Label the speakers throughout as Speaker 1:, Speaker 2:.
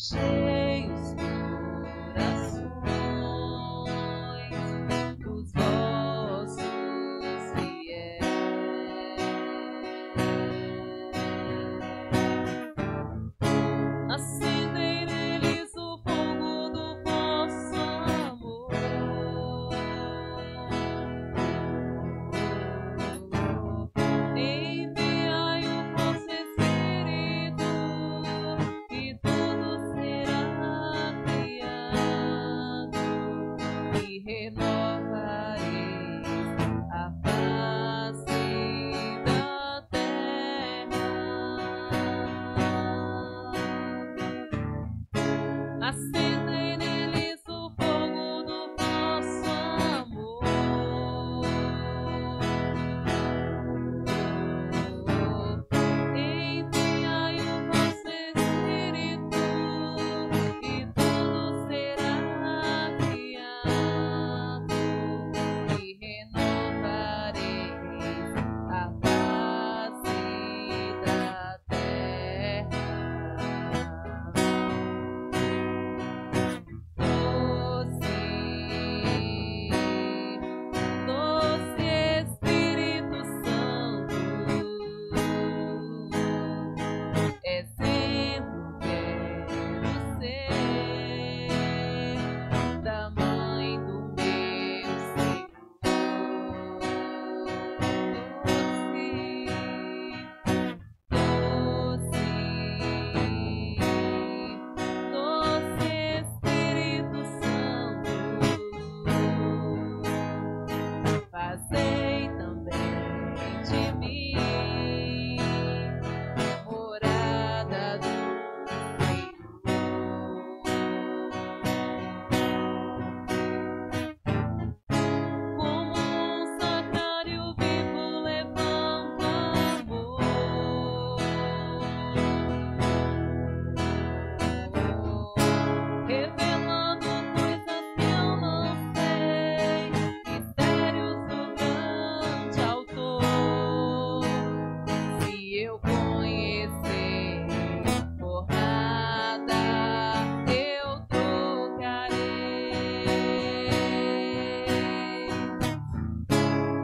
Speaker 1: cheios corações, os vossos fiéis. Acendei neles o fogo do vosso amor. Enviai o vosso Espírito e tudo será criado e renovareis a face da terra. Acendei neles o fogo do vosso amor. Enviai o vosso Espírito e tudo será criado e renovareis a face da terra. Doce Espírito Santo, exemplo quero ser da mãe do meu Senhor. Doce Espírito Santo, fazei também de mim morada do Senhor. Como um sacrário vivo levanto amor, revelando coisas que eu não sei, mistérios do grande autor. Se eu conhecer por nada, eu trocarei.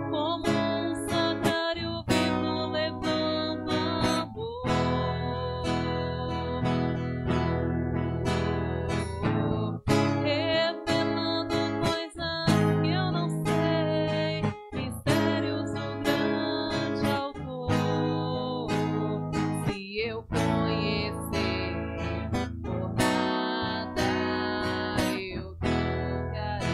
Speaker 1: Como um sacrário vivo levanto amor, revelando coisas que eu não sei, mistérios do grande autor. Se eu conhecer por nada, eu trocarei.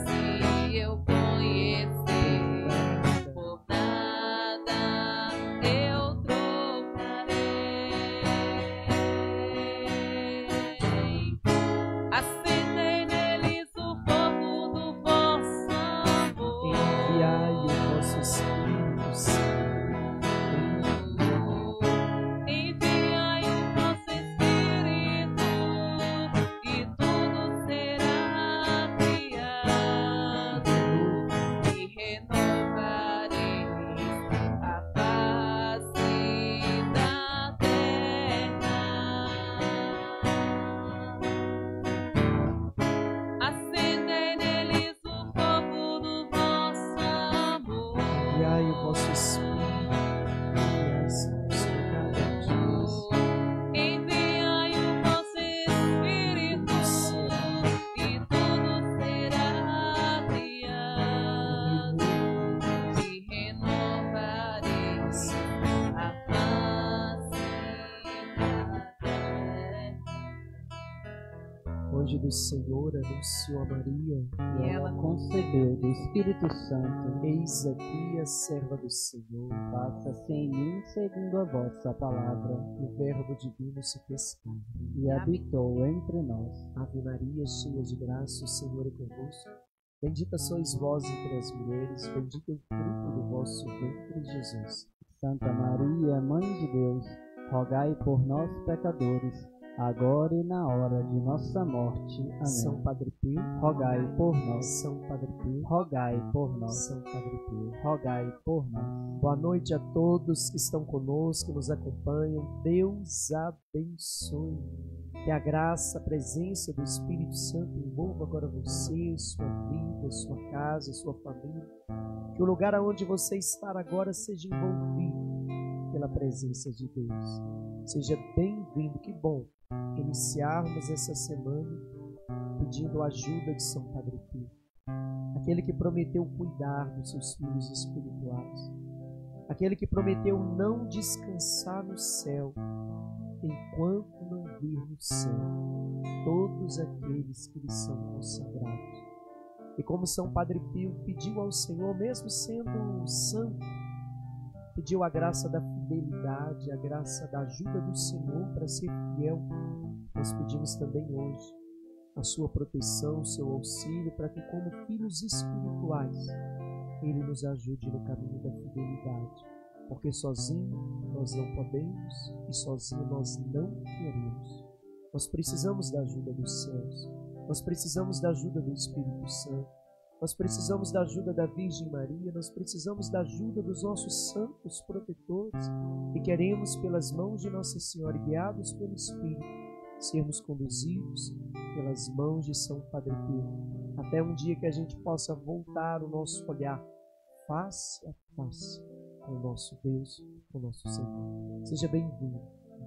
Speaker 1: Se eu conhecer por nada, eu trocarei. Acendei neles o fogo do vosso amor.
Speaker 2: Enviai o vosso Espírito Santo.
Speaker 1: Enviai o vosso Espírito e tudo será criado e renovareis a face da terra. Acendei neles o fogo do vosso amor.
Speaker 2: Enviai o vosso Espírito e
Speaker 1: Enviai o vosso Espírito e tudo será criado e renovareis a face da terra.
Speaker 2: O anjo do Senhor anunciou a Maria
Speaker 3: E ela concebeu do Espírito Santo.
Speaker 2: Eis aqui a serva do Senhor,
Speaker 3: Faça-se em mim segundo a vossa palavra.
Speaker 2: o Verbo divino se fez carne.
Speaker 3: E habitou entre nós.
Speaker 2: Ave Maria, cheia de graça, o Senhor é convosco. Bendita sois vós entre as mulheres, bendito é o fruto do vosso ventre, Jesus.
Speaker 3: Santa Maria, Mãe de Deus, rogai por nós, pecadores, agora e na hora de nossa morte. Amém.
Speaker 2: São Padre Pio,
Speaker 3: rogai por nós.
Speaker 2: São Padre Pio,
Speaker 3: Rogai por nós.
Speaker 2: São Padre Pio.
Speaker 3: Rogai por nós.
Speaker 2: Boa noite a todos que estão conosco, que nos acompanham. Deus abençoe. Que a graça, a presença do Espírito Santo envolva agora você, sua vida, sua casa, sua família. Que o lugar aonde você está agora seja envolvido pela presença de Deus. Seja bem-vindo. Que bom iniciarmos essa semana pedindo a ajuda de São Padre Pio, aquele que prometeu cuidar dos seus filhos espirituais, aquele que prometeu não descansar no céu enquanto não vir no céu todos aqueles que lhe são consagrados. E como São Padre Pio pediu ao Senhor, mesmo sendo santo, pediu a graça da fidelidade, a graça da ajuda do Senhor para ser fiel, nós pedimos também hoje a sua proteção, o seu auxílio, para que como filhos espirituais Ele nos ajude no caminho da fidelidade, porque sozinho nós não podemos e sozinho nós não queremos. Nós precisamos da ajuda dos céus, nós precisamos da ajuda do Espírito Santo, nós precisamos da ajuda da Virgem Maria, nós precisamos da ajuda dos nossos santos protetores e queremos, pelas mãos de Nossa Senhora, guiados pelo Espírito, sermos conduzidos pelas mãos de São Padre Pio, até um dia que a gente possa voltar o nosso olhar face a face com o nosso Deus, com o nosso Senhor. Seja bem-vindo.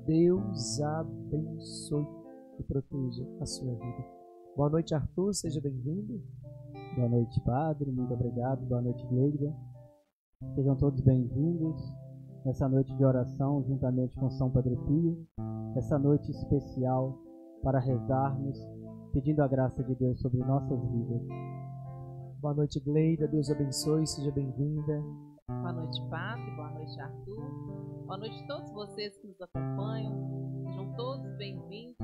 Speaker 2: Deus abençoe e proteja a sua vida. Boa noite, Arthur. Seja bem-vindo.
Speaker 3: Boa noite, Padre. Muito obrigado. Boa noite, Gleida. Sejam todos bem-vindos nessa noite de oração, juntamente com São Padre Pio. Essa noite especial para rezarmos, pedindo a graça de Deus sobre nossas vidas.
Speaker 2: Boa noite, Gleida. Deus abençoe. Seja bem-vinda.
Speaker 1: Boa noite, Padre. Boa noite, Arthur. Boa noite a todos vocês que nos acompanham. Sejam todos bem-vindos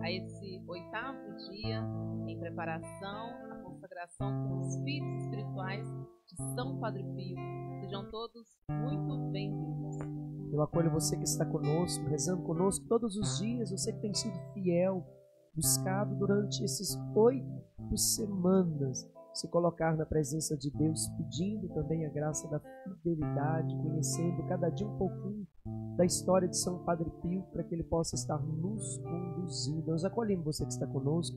Speaker 1: a esse 8º dia em preparação à consagração com os filhos espirituais de São Padre Pio. Sejam todos muito bem-vindos.
Speaker 2: Eu acolho você que está conosco, rezando conosco todos os dias, você que tem sido fiel, buscado durante esses 8 semanas, se colocar na presença de Deus, pedindo também a graça da fidelidade, conhecendo cada dia um pouquinho da história de São Padre Pio, para que ele possa estar nos conduzindo. Nós acolhemos você que está conosco,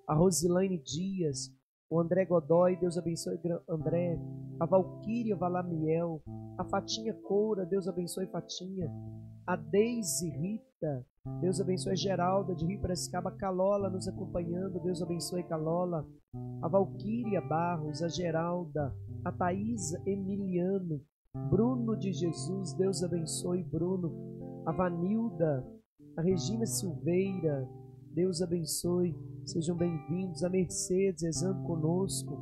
Speaker 2: a Rosilane Dias, o André Godoy, Deus abençoe André, a Valquíria Valamiel, a Fatinha Coura, Deus abençoe Fatinha, a Deise Rita, Deus abençoe Geralda de Rio Piracicaba, Calola nos acompanhando, Deus abençoe Calola, a Valquíria Barros, a Geralda, a Thaísa Emiliano, Bruno de Jesus, Deus abençoe Bruno, a Vanilda, a Regina Silveira, Deus abençoe, sejam bem-vindos, a Mercedes rezando conosco,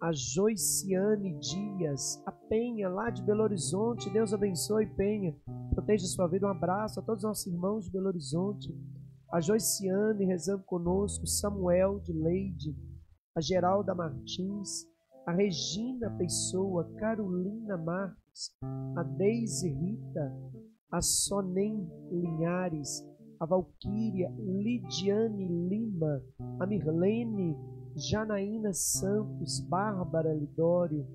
Speaker 2: a Joiciane Dias, a Penha lá de Belo Horizonte, Deus abençoe Penha, proteja sua vida, um abraço a todos os nossos irmãos de Belo Horizonte, a Joiciane rezando conosco, Samuel de Leide, a Geralda Martins, a Regina Pessoa, Carolina Marques, a Deise Rita, a Sonem Linhares, a Valquíria Lidiane Lima, a Mirlene Janaína Santos, Bárbara Lidório,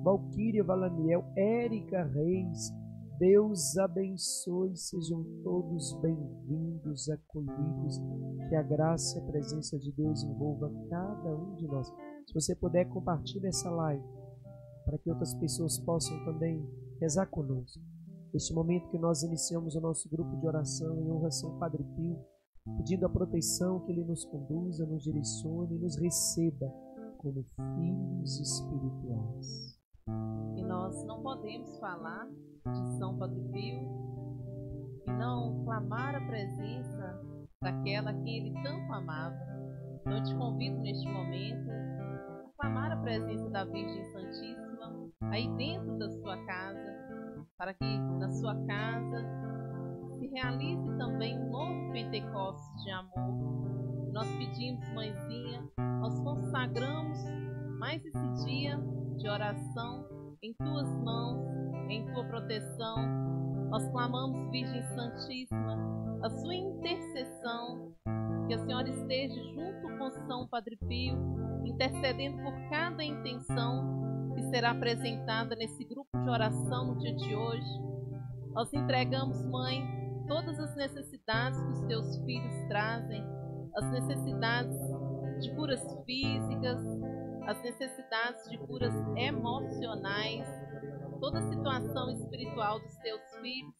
Speaker 2: Valquíria Valamiel, Érica Reis. Deus abençoe, sejam todos bem-vindos, acolhidos, que a graça e a presença de Deus envolva cada um de nós. Se você puder, compartilhe essa live, para que outras pessoas possam também rezar conosco. Neste momento que nós iniciamos o nosso grupo de oração em honra a São Padre Pio, pedindo a proteção, que Ele nos conduza, nos direcione e nos receba como filhos espirituais.
Speaker 1: E nós não podemos falar de São Padre Pio e não clamar a presença daquela a quem ele tanto amava. Então eu te convido neste momento a clamar a presença da Virgem Santíssima aí dentro da sua casa, para que na sua casa se realize também um novo Pentecostes de amor. Nós pedimos, Mãezinha, nós consagramos mais esse dia de oração em tuas mãos, em tua proteção, Nós clamamos, Virgem Santíssima, a sua intercessão, que a Senhora esteja junto com São Padre Pio, intercedendo por cada intenção que será apresentada nesse grupo de oração no dia de hoje. Nós entregamos, Mãe, todas as necessidades que os teus filhos trazem, as necessidades de curas físicas, as necessidades de curas emocionais, toda a situação espiritual dos teus filhos.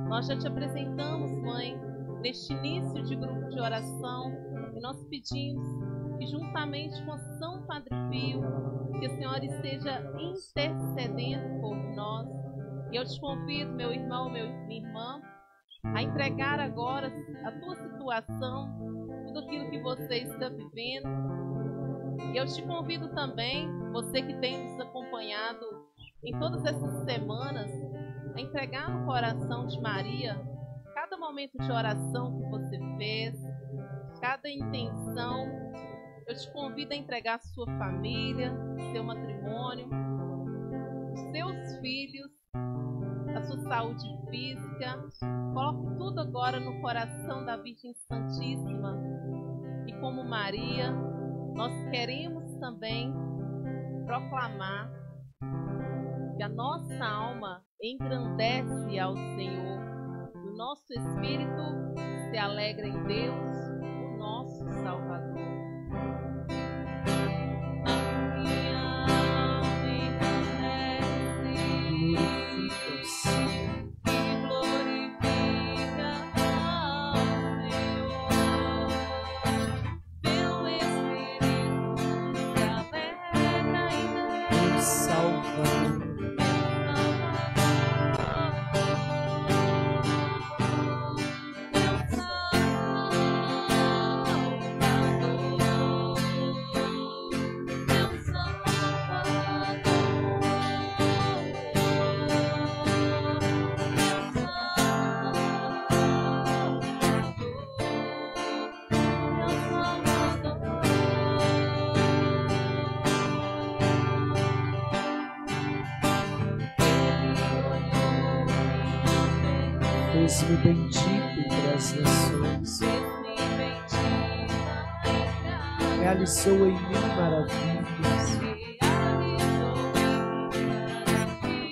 Speaker 1: Nós já te apresentamos, Mãe, neste início de grupo de oração, e nós pedimos que juntamente com São Padre Pio, que a Senhora esteja intercedendo por nós. E eu te convido, meu irmão, minha irmã, a entregar agora a tua situação, tudo aquilo que você está vivendo. E eu te convido também, você que tem nos acompanhado em todas essas semanas, a entregar no coração de Maria cada momento de oração que você fez, cada intenção. Eu te convido a entregar a sua família, seu matrimônio, os seus filhos, a sua saúde física. Coloque tudo agora no coração da Virgem Santíssima. E como Maria, nós queremos também proclamar que a nossa alma engrandece ao Senhor, e o nosso espírito se alegra em Deus, o nosso Salvador.
Speaker 2: Fez-me bendito entre as nações, realizou em mim maravilhas.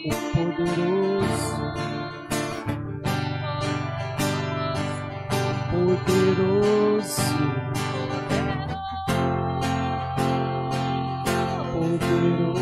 Speaker 2: O poderoso, poderoso, poderoso.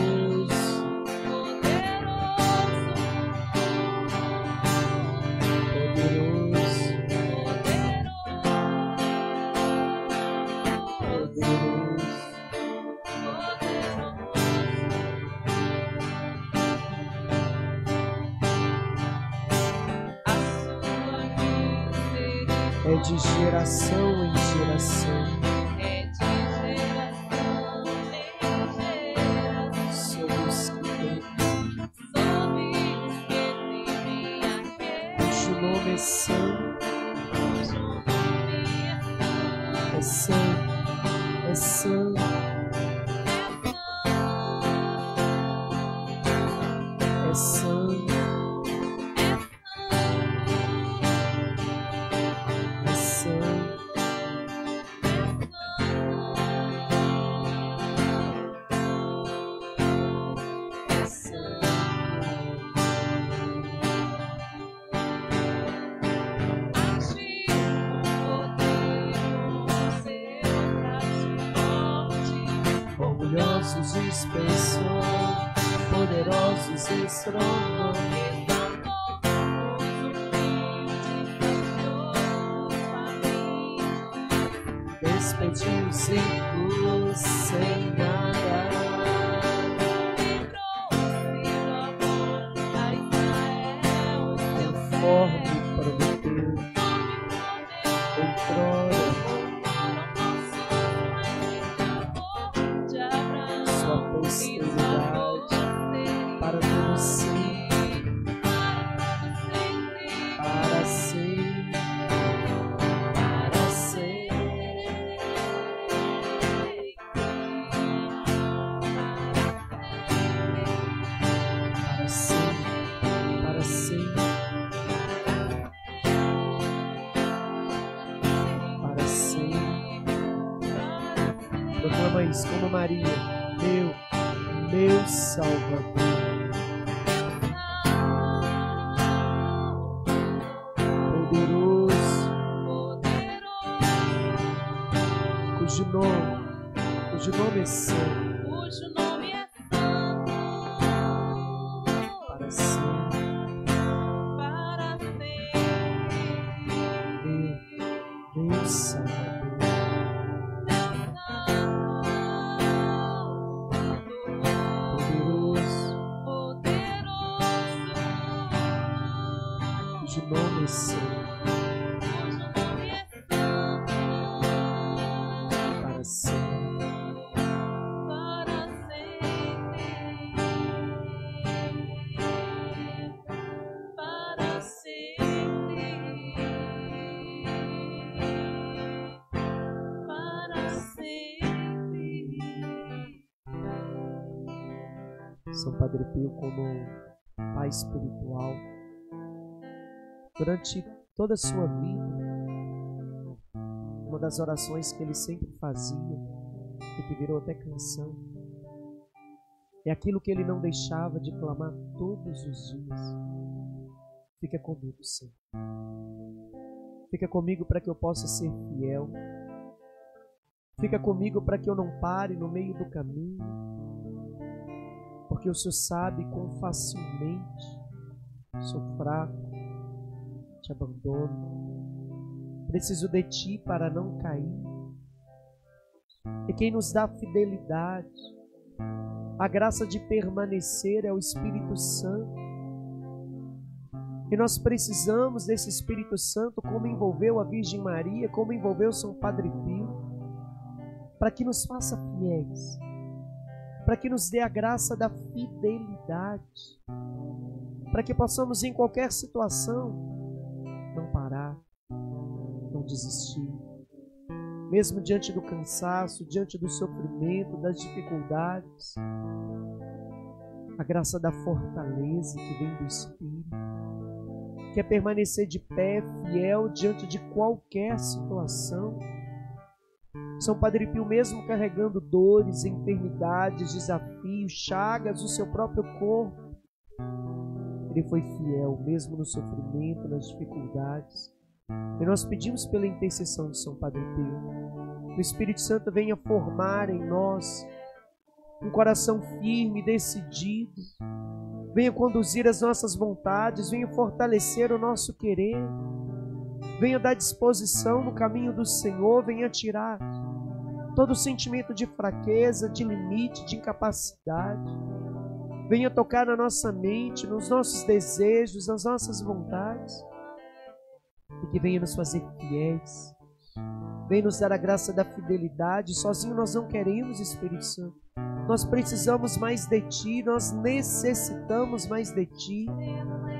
Speaker 2: É de geração em geração, sobre os que temem, cujo nome é santo, é santo, é santo, é santo. Orgulhosos expressões, poderosos estronam, despediu os ricos sem nada, conforme prometeu outrora. Posteridade para todo sempre, para sempre, para sempre, para sempre, para sempre. diz como Maria: meu Salvador. Cujo nome é santo, para sempre, meu Salvador, poderoso, cujo nome é santo, para sempre. São Padre Pio, como pai espiritual, durante toda a sua vida, uma das orações que ele sempre fazia, e que virou até canção, é aquilo que ele não deixava de clamar todos os dias: fica comigo, Senhor. Fica comigo para que eu possa ser fiel. Fica comigo para que eu não pare no meio do caminho, porque o Senhor sabe quão facilmente sou fraco, te abandono, preciso de Ti para não cair. E quem nos dá fidelidade, a graça de permanecer, é o Espírito Santo. E nós precisamos desse Espírito Santo, como envolveu a Virgem Maria, como envolveu São Padre Pio, para que nos faça fiéis, para que nos dê a graça da fidelidade, para que possamos em qualquer situação não parar, não desistir, mesmo diante do cansaço, diante do sofrimento, das dificuldades, a graça da fortaleza que vem do Espírito, que é permanecer de pé, fiel diante de qualquer situação. São Padre Pio, mesmo carregando dores, enfermidades, desafios, chagas do seu próprio corpo, ele foi fiel, mesmo no sofrimento, nas dificuldades. E nós pedimos pela intercessão de São Padre Pio, que o Espírito Santo venha formar em nós um coração firme, decidido, venha conduzir as nossas vontades, venha fortalecer o nosso querer, venha dar disposição no caminho do Senhor, venha tirar todo sentimento de fraqueza, de limite, de incapacidade. Venha tocar na nossa mente, nos nossos desejos, nas nossas vontades, e que venha nos fazer fiéis. Venha nos dar a graça da fidelidade. Sozinho nós não queremos, Espírito Santo. Nós precisamos mais de Ti, nós necessitamos mais de Ti.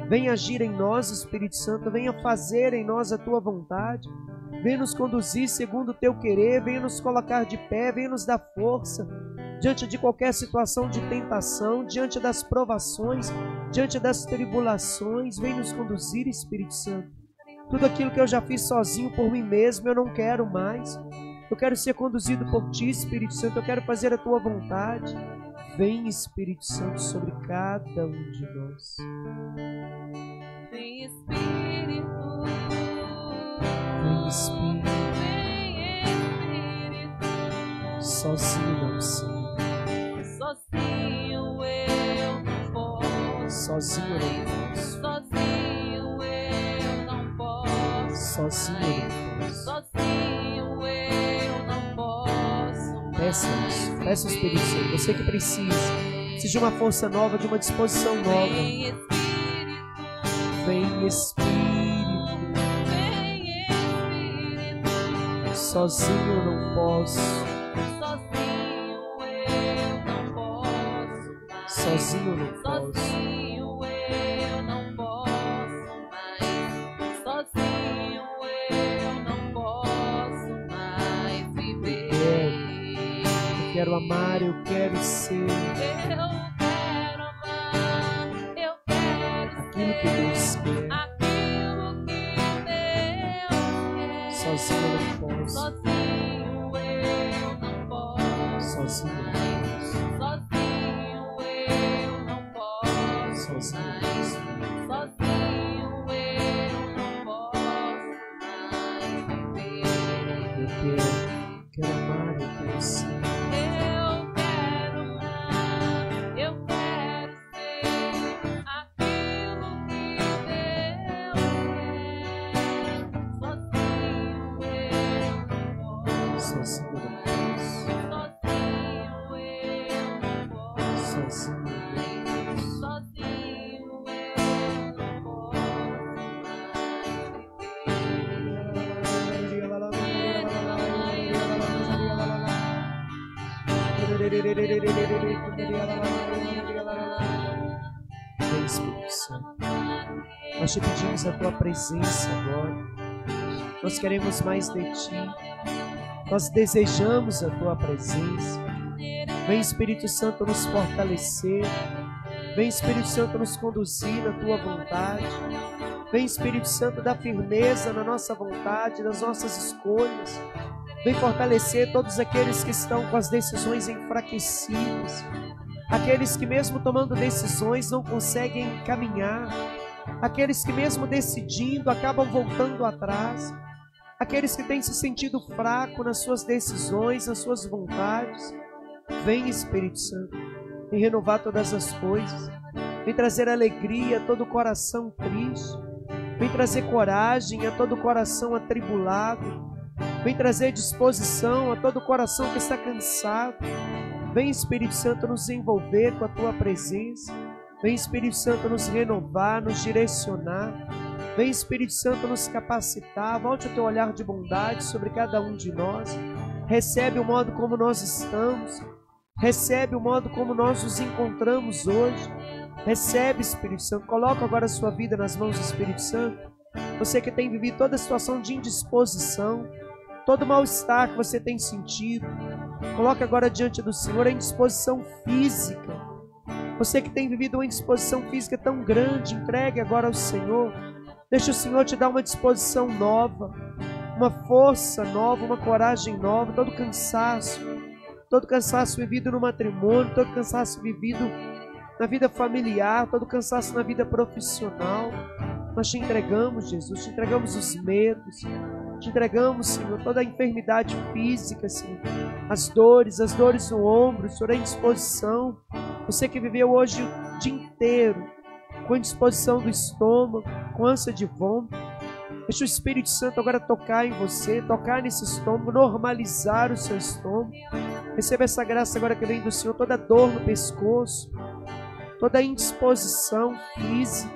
Speaker 2: Venha agir em nós, Espírito Santo, venha fazer em nós a Tua vontade. Venha nos conduzir segundo o Teu querer, venha nos colocar de pé, venha nos dar força diante de qualquer situação de tentação, diante das provações, diante das tribulações. Venha nos conduzir, Espírito Santo. Tudo aquilo que eu já fiz sozinho por mim mesmo, eu não quero mais. Eu quero ser conduzido por Ti, Espírito Santo. Eu quero fazer a Tua vontade. Vem, Espírito Santo, sobre cada um de nós.
Speaker 1: Vem, Espírito.
Speaker 2: Vem, Espírito.
Speaker 1: Vem, Espírito.
Speaker 2: Sozinho não sei.
Speaker 1: Sozinho eu não posso.
Speaker 2: Sozinho eu não posso.
Speaker 1: Sozinho eu não posso.
Speaker 2: Sozinho eu não posso.
Speaker 1: Sozinho eu não posso.
Speaker 2: Peça isso. Peça o Espírito Santo. Você que precisa de uma força nova, de uma disposição nova.
Speaker 1: Vem, Espírito.
Speaker 2: Vem, Espírito.
Speaker 1: Vem, Espírito.
Speaker 2: Sozinho eu não posso. Sozinho eu não posso.
Speaker 1: Sozinho eu não posso mais. Sozinho eu não posso mais viver.
Speaker 2: Eu quero amar, eu quero ser.
Speaker 1: Eu quero amar, eu quero
Speaker 2: aquilo que Deus quer.
Speaker 1: Aquilo que Deus quer.
Speaker 2: Sozinho eu não posso.
Speaker 1: Sozinho eu não posso.
Speaker 2: Sozinho.
Speaker 1: Sozinho eu não posso mais viver.
Speaker 2: Eu quero amar, eu quero ser.
Speaker 1: Eu quero amar, eu quero ser aquilo que Deus quer. Sozinho eu não posso.
Speaker 2: Sozinho eu não posso.
Speaker 1: Sozinho eu não posso.
Speaker 2: Sozinho.
Speaker 1: Sozinho eu não posso
Speaker 2: Vem, Espírito Santo. Nós te pedimos a tua presença agora. Nós queremos mais de ti. Nós desejamos a tua presença. Vem, Espírito Santo, nos fortalecer. Vem, Espírito Santo, nos conduzir na tua vontade. Vem, Espírito Santo, dar firmeza na nossa vontade, nas nossas escolhas. Vem fortalecer todos aqueles que estão com as decisões enfraquecidas. Aqueles que mesmo tomando decisões não conseguem caminhar. Aqueles que mesmo decidindo acabam voltando atrás. Aqueles que têm se sentido fraco nas suas decisões, nas suas vontades. Vem, Espírito Santo, vem renovar todas as coisas. Vem trazer alegria a todo coração triste. Vem trazer coragem a todo coração atribulado. Vem trazer disposição a todo coração que está cansado. Vem, Espírito Santo, nos envolver com a tua presença. Vem, Espírito Santo, nos renovar, nos direcionar. Vem, Espírito Santo, nos capacitar. Volte o teu olhar de bondade sobre cada um de nós. Recebe o modo como nós estamos. Recebe o modo como nós nos encontramos hoje. Recebe, Espírito Santo. Coloca agora a sua vida nas mãos do Espírito Santo. Você que tem vivido toda a situação de indisposição, todo mal-estar que você tem sentido, coloca agora diante do Senhor a indisposição física. Você que tem vivido uma indisposição física tão grande, entregue agora ao Senhor. Deixa o Senhor te dar uma disposição nova, uma força nova, uma coragem nova. Todo cansaço vivido no matrimônio, todo cansaço vivido na vida familiar, todo cansaço na vida profissional. Nós te entregamos, Jesus, te entregamos os medos, te entregamos, Senhor, toda a enfermidade física, Senhor, as dores no ombro, Senhor, a indisposição. Você que viveu hoje o dia inteiro com indisposição do estômago, com ânsia de vômito, deixa o Espírito Santo agora tocar em você, tocar nesse estômago, normalizar o seu estômago. Receba essa graça agora que vem do Senhor, toda dor no pescoço, toda indisposição física,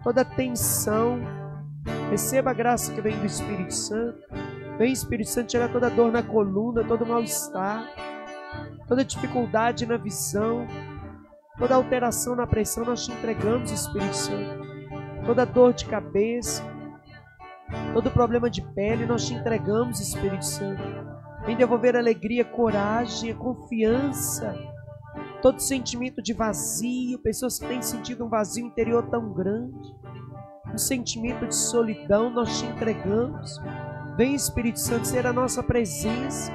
Speaker 2: toda tensão. Receba a graça que vem do Espírito Santo. Vem, Espírito Santo, tirar toda dor na coluna, todo mal-estar, toda dificuldade na visão, toda alteração na pressão. Nós te entregamos, Espírito Santo. Toda dor de cabeça, todo problema de pele, nós te entregamos, Espírito Santo. Vem devolver alegria, coragem, confiança, todo sentimento de vazio, pessoas que têm sentido um vazio interior tão grande, um sentimento de solidão, nós te entregamos. Vem, Espírito Santo, ser a nossa presença.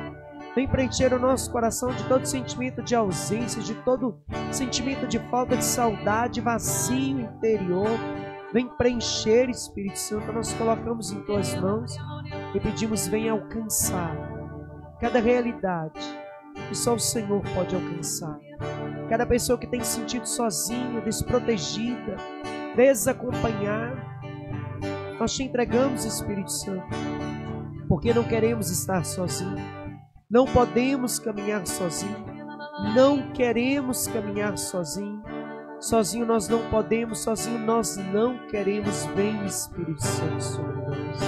Speaker 2: Vem preencher o nosso coração de todo sentimento de ausência, de todo sentimento de falta de saudade, vazio interior. Vem preencher, Espírito Santo. Nós colocamos em tuas mãos e pedimos, vem alcançar cada realidade que só o Senhor pode alcançar. Cada pessoa que tem se sentido sozinha, desprotegida, desacompanhada, nós te entregamos, Espírito Santo, porque não queremos estar sozinhos, não podemos caminhar sozinhos, não queremos caminhar sozinhos. Sozinho nós não podemos, sozinho nós não queremos. Vem, Espírito Santo, sobre nós.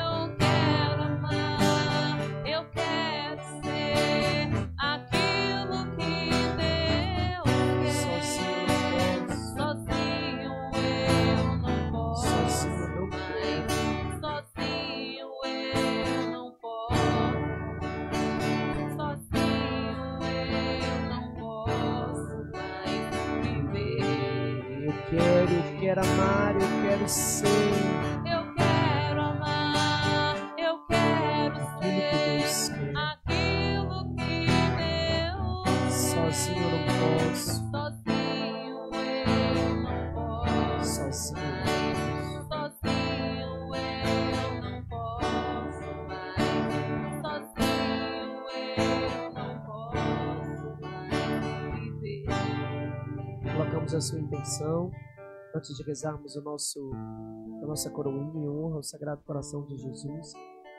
Speaker 1: Eu quero amar, eu quero ser aquilo que Deus quer. Sozinho eu não posso.
Speaker 2: Sozinho eu não
Speaker 1: mais. Sozinho eu não posso. Sozinho eu não posso mais viver.
Speaker 2: Eu quero amar, eu quero ser
Speaker 1: Eu quero amar, eu quero
Speaker 2: aquilo que Deus
Speaker 1: ser
Speaker 2: quer.
Speaker 1: aquilo que Deus
Speaker 2: Sozinho Sozinho eu não posso.
Speaker 1: Sozinho eu não posso.
Speaker 2: Sozinho.
Speaker 1: Sozinho eu não posso mais. Sozinho eu não posso mais viver.
Speaker 2: Colocamos a sua intenção antes de rezarmos a nossa coroinha em honra ao Sagrado Coração de Jesus.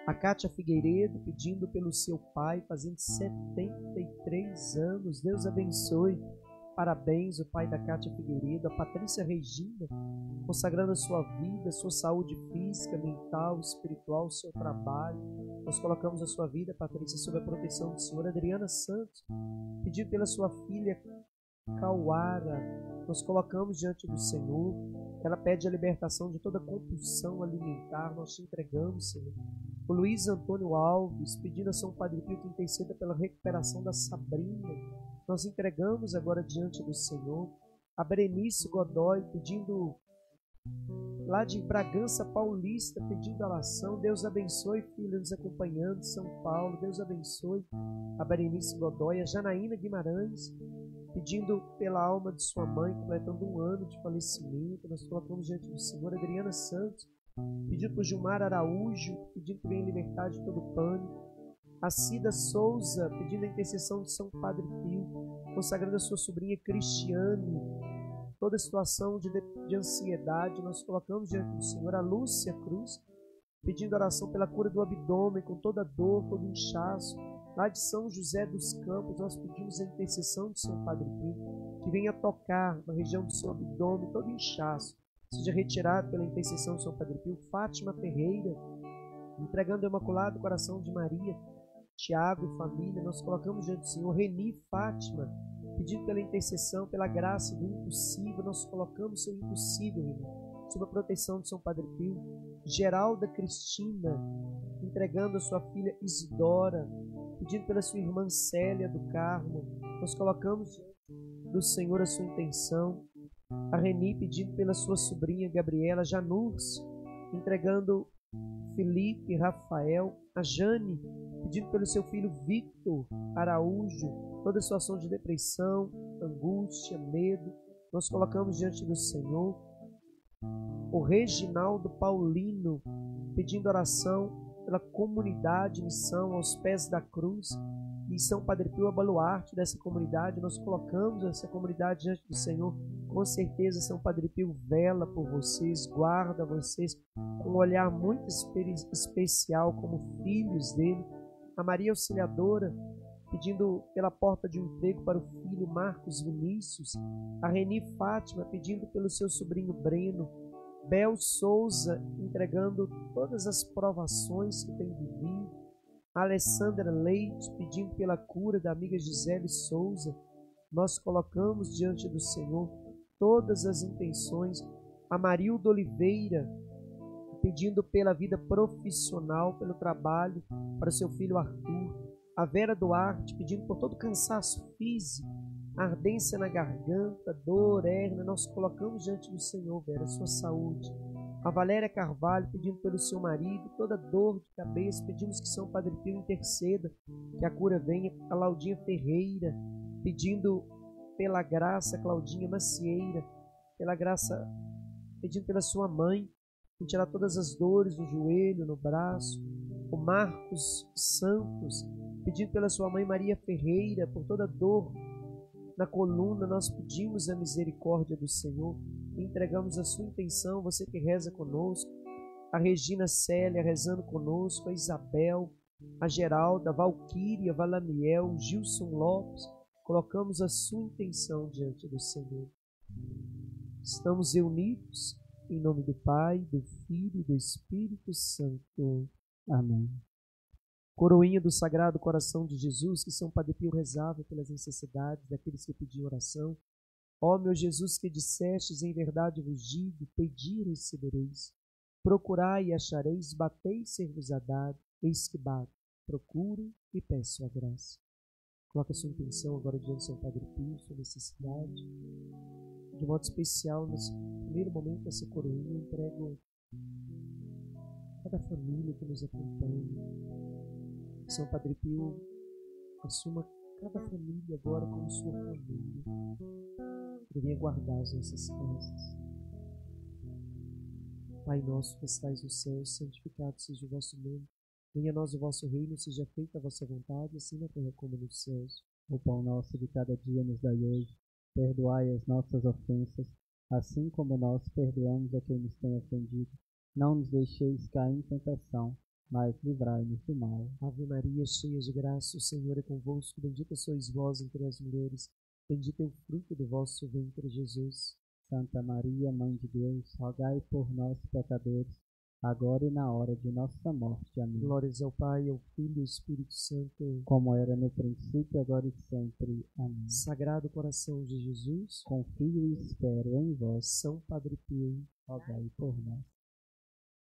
Speaker 2: A Cátia Figueiredo pedindo pelo seu pai, fazendo 73 anos. Deus abençoe. Parabéns, o pai da Cátia Figueiredo. A Patrícia Regina, consagrando a sua vida, sua saúde física, mental, espiritual, seu trabalho. Nós colocamos a sua vida, Patrícia, sob a proteção do Senhor. Adriana Santos, pedindo pela sua filha Cauara. Nós colocamos diante do Senhor. Ela pede a libertação de toda compulsão alimentar. Nós te entregamos, Senhor. O Luiz Antônio Alves, pedindo a São Padre Pio que interceda pela recuperação da Sabrina. Nós entregamos agora diante do Senhor. A Berenice Godoy, pedindo lá de Bragança Paulista, pedindo oração. Deus abençoe, filha, nos acompanhando, São Paulo. Deus abençoe a Berenice Godoy. A Janaína Guimarães, pedindo pela alma de sua mãe, completando 1 ano de falecimento. Nós colocamos diante do Senhor. Adriana Santos, pedindo por Gilmar Araújo, pedindo que venha libertar de todo pânico. A Cida Souza, pedindo a intercessão de São Padre Pio, consagrando a sua sobrinha Cristiane. Toda situação de ansiedade, nós colocamos diante do Senhor. A Lúcia Cruz, pedindo oração pela cura do abdômen, com toda dor, todo inchaço. Lá de São José dos Campos, nós pedimos a intercessão de São Padre Pio, que venha tocar na região do seu abdômen, todo inchaço, seja retirado pela intercessão de São Padre Pio. Fátima Ferreira, entregando o Imaculado Coração de Maria, Tiago e família, nós colocamos diante do Senhor. Reni Fátima, pedindo pela intercessão, pela graça do impossível, nós colocamos o seu impossível, irmão, sob a proteção de São Padre Pio. Geralda Cristina, entregando a sua filha Isidora, pedindo pela sua irmã Célia do Carmo, nós colocamos diante do Senhor a sua intenção. A Reni pedindo pela sua sobrinha Gabriela. Janurs, entregando Felipe Rafael. A Jane, pedindo pelo seu filho Victor Araújo, toda a situação de depressão, angústia, medo, nós colocamos diante do Senhor. O Reginaldo Paulino, pedindo oração pela comunidade Missão aos Pés da Cruz, e São Padre Pio é baluarte dessa comunidade. Nós colocamos essa comunidade diante do Senhor. Com certeza São Padre Pio vela por vocês, guarda vocês com um olhar muito especial como filhos dele. A Maria Auxiliadora, pedindo pela porta de emprego para o filho Marcos Vinícius. A Reni Fátima, pedindo pelo seu sobrinho Breno. Bel Souza, entregando todas as provações que tem vivido. A Alessandra Leite, pedindo pela cura da amiga Gisele Souza. Nós colocamos diante do Senhor todas as intenções. A Marilda Oliveira, pedindo pela vida profissional, pelo trabalho, para o seu filho Arthur. A Vera Duarte, pedindo por todo cansaço físico, ardência na garganta, dor, hérnia. Nós colocamos diante do Senhor, Vera, a sua saúde. A Valéria Carvalho, pedindo pelo seu marido, toda dor de cabeça. Pedimos que São Padre Pio interceda, que a cura venha. A Claudinha Ferreira, pedindo pela graça. Claudinha Macieira, pela graça, pedindo pela sua mãe, que tirar todas as dores no joelho, no braço. O Marcos Santos, pedindo pela sua mãe Maria Ferreira, por toda dor na coluna. Nós pedimos a misericórdia do Senhor e entregamos a sua intenção. Você que reza conosco, a Regina Célia rezando conosco, a Isabel, a Geralda, a Valquíria, Valamiel, Gilson Lopes, colocamos a sua intenção diante do Senhor. Estamos reunidos em nome do Pai, do Filho e do Espírito Santo. Amém. Coroinha do Sagrado Coração de Jesus, que São Padre Pio rezava pelas necessidades daqueles que pediam oração. Ó meu Jesus, que dissestes, em verdade vos digo, pedi e recebereis. Procurai e achareis, batei e ser-vos-á dado. Eis que bato, procuro e peço a graça. Coloque a sua intenção agora diante de São Padre Pio, sua necessidade. De modo especial, nesse primeiro momento dessa coroinha, eu entrego cada família que nos acompanha. São Padre Pio assuma cada família agora como sua família. Ele venha guardar as nossas casas. Pai nosso que estais nos céus, santificado seja o vosso nome. Venha a nós o vosso reino, seja feita a vossa vontade, assim na terra como nos céus.
Speaker 3: O pão nosso de cada dia nos dai hoje. Perdoai as nossas ofensas, assim como nós perdoamos a quem nos tem ofendido. Não nos deixeis cair em tentação, mas livrai-nos do mal.
Speaker 2: Ave Maria, cheia de graça, o Senhor é convosco. Bendita sois vós entre as mulheres. Bendito é o fruto do vosso ventre, Jesus.
Speaker 3: Santa Maria, Mãe de Deus, rogai por nós, pecadores, agora e na hora de nossa morte. Amém.
Speaker 2: Glórias ao Pai, ao Filho e ao Espírito Santo,
Speaker 3: como era no princípio, agora e sempre. Amém.
Speaker 2: Sagrado coração de Jesus,
Speaker 3: confio e espero em vós.
Speaker 2: São Padre Pio,
Speaker 3: rogai por nós.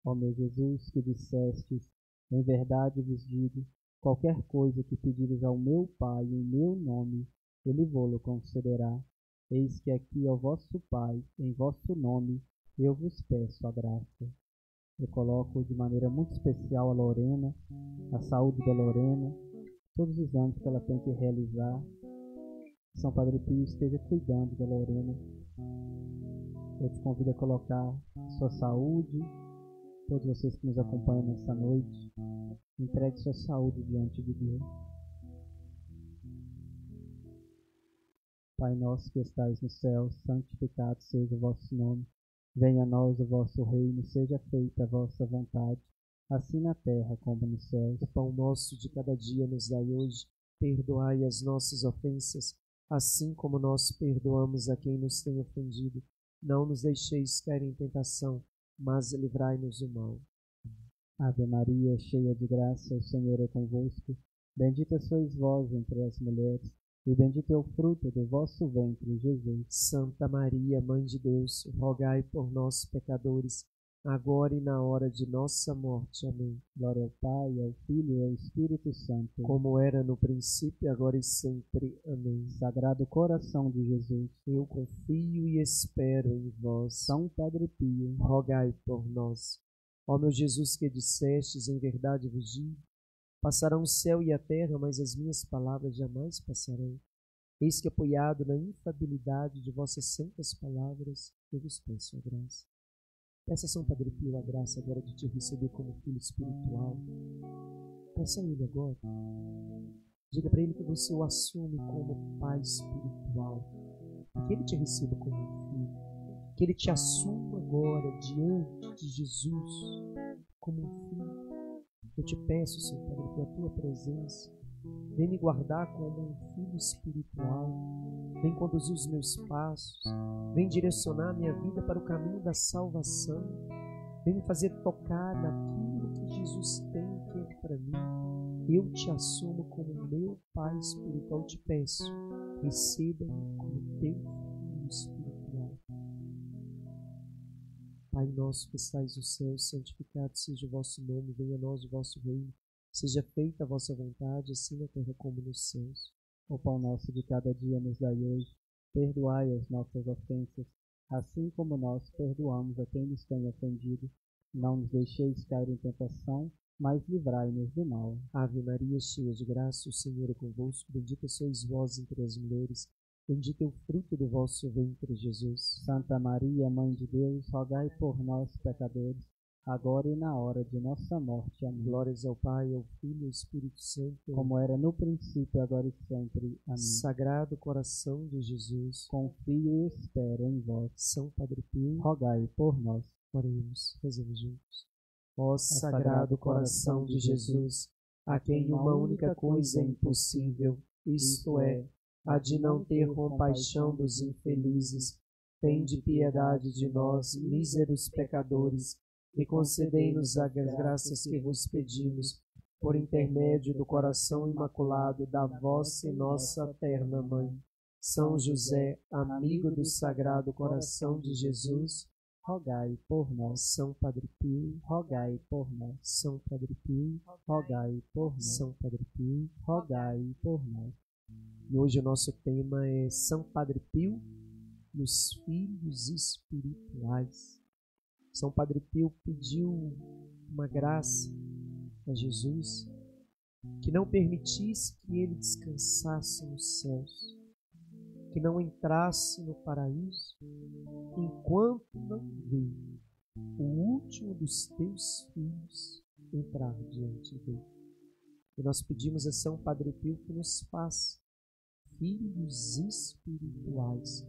Speaker 3: Ó meu Jesus, que dissestes, em verdade vos digo, qualquer coisa que pedires ao meu Pai em meu nome, Ele vô-lo concederá. Eis que aqui, ó vosso Pai, em vosso nome, eu vos peço a graça. Eu coloco de maneira muito especial a Lorena, a saúde da Lorena, todos os exames que ela tem que realizar. São Padre Pio esteja cuidando da Lorena. Eu te convido a colocar sua saúde, todos vocês que nos acompanham nessa noite, entregue sua saúde diante de Deus. Pai nosso que estais no céu, santificado seja o vosso nome. Venha a nós o vosso reino, seja feita a vossa vontade, assim na terra como nos céus.
Speaker 2: O pão nosso de cada dia nos dai hoje. Perdoai as nossas ofensas, assim como nós perdoamos a quem nos tem ofendido. Não nos deixeis cair em tentação, mas livrai-nos do mal.
Speaker 3: Ave Maria, cheia de graça, o Senhor é convosco. Bendita sois vós entre as mulheres, e bendito é o fruto do vosso ventre, Jesus.
Speaker 2: Santa Maria, Mãe de Deus, rogai por nós, pecadores, agora e na hora de nossa morte. Amém.
Speaker 3: Glória ao Pai, ao Filho e ao Espírito Santo,
Speaker 2: como era no princípio, agora e sempre. Amém.
Speaker 3: Sagrado coração de Jesus,
Speaker 2: eu confio e espero em vós.
Speaker 3: São Padre Pio,
Speaker 2: rogai por nós. Ó meu Jesus, que dissestes, em verdade vos digo, passarão o céu e a terra, mas as minhas palavras jamais passarão. Eis que, apoiado na infabilidade de vossas santas palavras, eu vos peço a graça. Peça a São Padre Pio a graça agora de te receber como filho espiritual. Peça a Ele agora. Diga para Ele que você o assume como Pai espiritual. Que Ele te receba como um filho. Que Ele te assuma agora diante de Jesus como um filho. Eu te peço, Senhor Padre, pela tua presença, vem me guardar como um filho espiritual, vem conduzir os meus passos, vem direcionar a minha vida para o caminho da salvação, vem me fazer tocar naquilo que Jesus tem para mim. Eu te assumo como meu Pai espiritual, eu te peço, receba-me como teu filho espiritual. Pai nosso que estais no céu, santificado seja o vosso nome, venha a nós o vosso reino, seja feita a vossa vontade, assim na terra como nos céus.
Speaker 3: O pão nosso de cada dia nos dai hoje, perdoai as nossas ofensas, assim como nós perdoamos a quem nos tem ofendido. Não nos deixeis cair em tentação, mas livrai-nos do mal.
Speaker 2: Ave Maria, cheia de graça, o Senhor é convosco, bendita sois vós entre as mulheres, bendito é o fruto do vosso ventre, Jesus.
Speaker 3: Santa Maria, Mãe de Deus, rogai por nós, pecadores, agora e na hora de nossa morte. Amém.
Speaker 2: Glórias ao Pai, ao Filho e ao Espírito Santo,
Speaker 3: como era no princípio, agora e sempre. Amém.
Speaker 2: Sagrado coração de Jesus,
Speaker 3: confio e espero em vós.
Speaker 2: São Padre Pio,
Speaker 3: rogai por nós.
Speaker 2: Oremos, rezemos juntos. Ó Sagrado coração de Jesus, a quem uma única coisa é impossível, isto é, a de não ter compaixão dos infelizes, tende piedade de nós, míseros pecadores, e concedei-nos as graças que vos pedimos, por intermédio do coração imaculado da vossa e nossa terna Mãe, São José, amigo do Sagrado Coração de Jesus,
Speaker 3: rogai por nós.
Speaker 2: São Padre Pio,
Speaker 3: rogai por nós.
Speaker 2: São Padre Pio,
Speaker 3: rogai por nós.
Speaker 2: São Padre Pio,
Speaker 3: rogai por nós.
Speaker 2: E hoje o nosso tema é São Padre Pio e os filhos espirituais. São Padre Pio pediu uma graça a Jesus que não permitisse que ele descansasse nos céus, que não entrasse no paraíso, enquanto não vê o último dos teus filhos entrar diante dele. E nós pedimos a São Padre Pio que nos faça filhos espirituais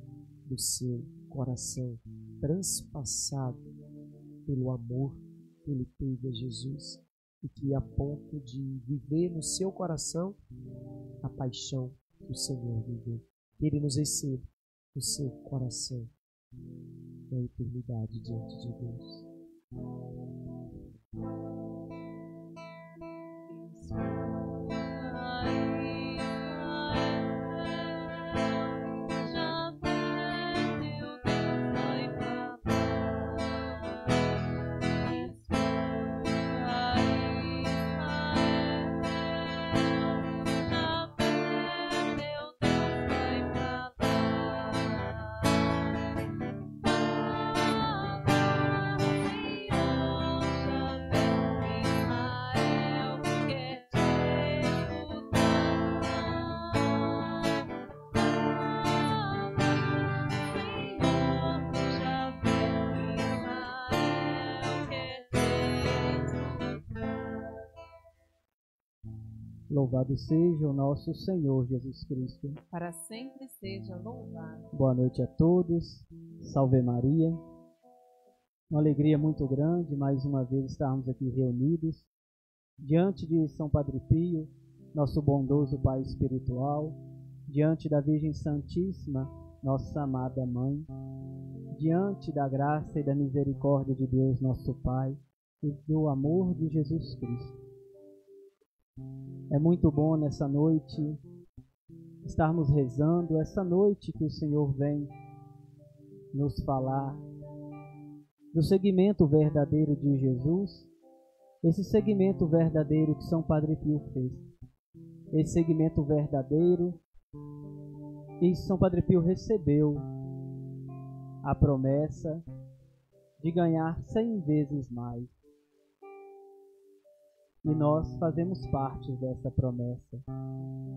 Speaker 2: do seu coração, transpassado pelo amor que ele teve a Jesus, e que a ponto de viver no seu coração a paixão que o Senhor viveu. Que ele nos receba no seu coração na eternidade diante de Deus.
Speaker 3: Louvado seja o nosso Senhor Jesus Cristo.
Speaker 1: Para sempre seja louvado.
Speaker 3: Boa noite a todos. Salve Maria. Uma alegria muito grande, mais uma vez, estarmos aqui reunidos diante de São Padre Pio, nosso bondoso Pai espiritual, diante da Virgem Santíssima, nossa amada Mãe, diante da graça e da misericórdia de Deus, nosso Pai, e do amor de Jesus Cristo. É muito bom nessa noite estarmos rezando, essa noite que o Senhor vem nos falar do seguimento verdadeiro de Jesus, esse seguimento verdadeiro que São Padre Pio fez, esse seguimento verdadeiro, e São Padre Pio recebeu a promessa de ganhar 100 vezes mais. E nós fazemos parte dessa promessa,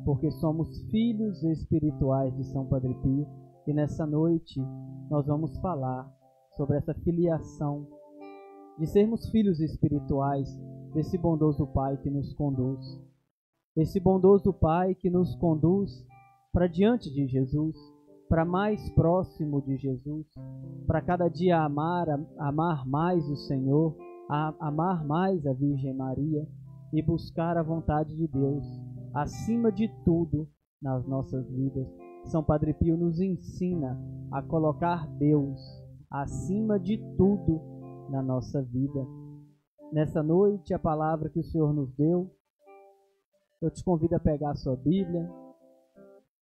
Speaker 3: porque somos filhos espirituais de São Padre Pio, e nessa noite nós vamos falar sobre essa filiação, de sermos filhos espirituais desse bondoso Pai que nos conduz. Esse bondoso Pai que nos conduz para diante de Jesus, para mais próximo de Jesus, para cada dia amar mais o Senhor, amar mais a Virgem Maria e buscar a vontade de Deus acima de tudo nas nossas vidas. São Padre Pio nos ensina a colocar Deus acima de tudo na nossa vida. Nessa noite, a palavra que o Senhor nos deu, eu te convido a pegar a sua Bíblia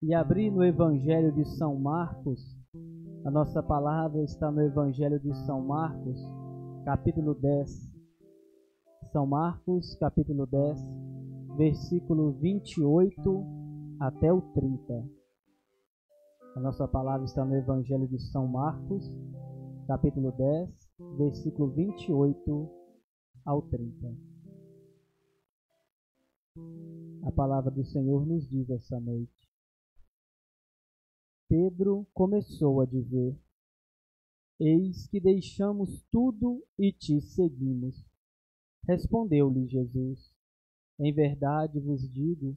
Speaker 3: e abrir no Evangelho de São Marcos. A nossa palavra está no Evangelho de São Marcos, capítulo 10. São Marcos, capítulo 10, versículo 28 até o 30. A nossa palavra está no Evangelho de São Marcos, capítulo 10, versículo 28 ao 30. A palavra do Senhor nos diz essa noite. Pedro começou a dizer: Eis que deixamos tudo e te seguimos. Respondeu-lhe Jesus: Em verdade vos digo,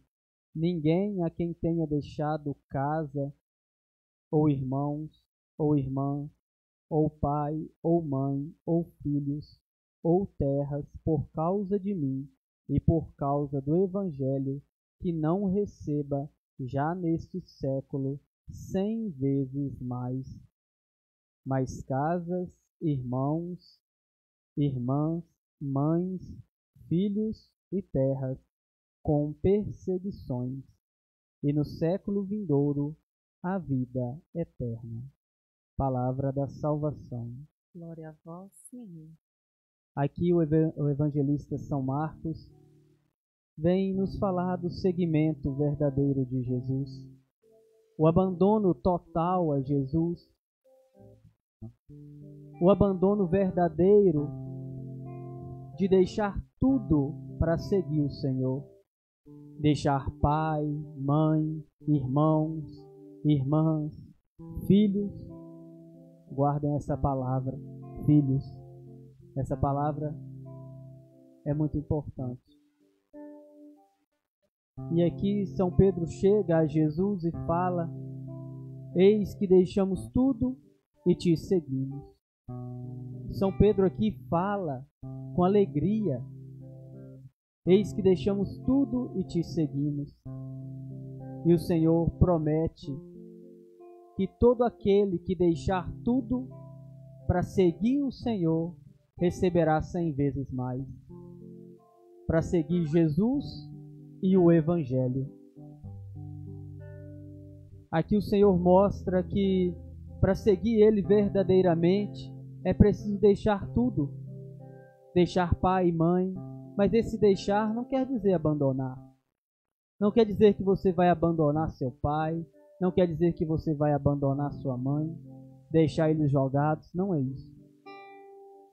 Speaker 3: ninguém a quem tenha deixado casa, ou irmãos, ou irmãs, ou pai, ou mãe, ou filhos, ou terras, por causa de mim e por causa do Evangelho, que não receba já neste século 100 vezes mais casas, irmãos, irmãs, mães, filhos e terras, com perseguições, e no século vindouro a vida eterna. Palavra da salvação.
Speaker 1: Glória a vós, Senhor.
Speaker 3: Aqui o evangelista São Marcos vem nos falar do seguimento verdadeiro de Jesus, o abandono total a Jesus, o abandono verdadeiro de deixar tudo para seguir o Senhor. deixar pai, mãe, irmãos, irmãs, filhos. Guardem essa palavra, filhos. Essa palavra é muito importante. E aqui São Pedro chega a Jesus e fala: eis que deixamos tudo e te seguimos. São Pedro aqui fala com alegria: eis que deixamos tudo e te seguimos. E o Senhor promete que todo aquele que deixar tudo para seguir o Senhor receberá 100 vezes mais. Para seguir Jesus e o Evangelho. Aqui o Senhor mostra que para seguir Ele verdadeiramente é preciso deixar tudo. Deixar pai e mãe, mas esse deixar não quer dizer abandonar. Não quer dizer que você vai abandonar seu pai, não quer dizer que você vai abandonar sua mãe, deixar eles jogados, não é isso.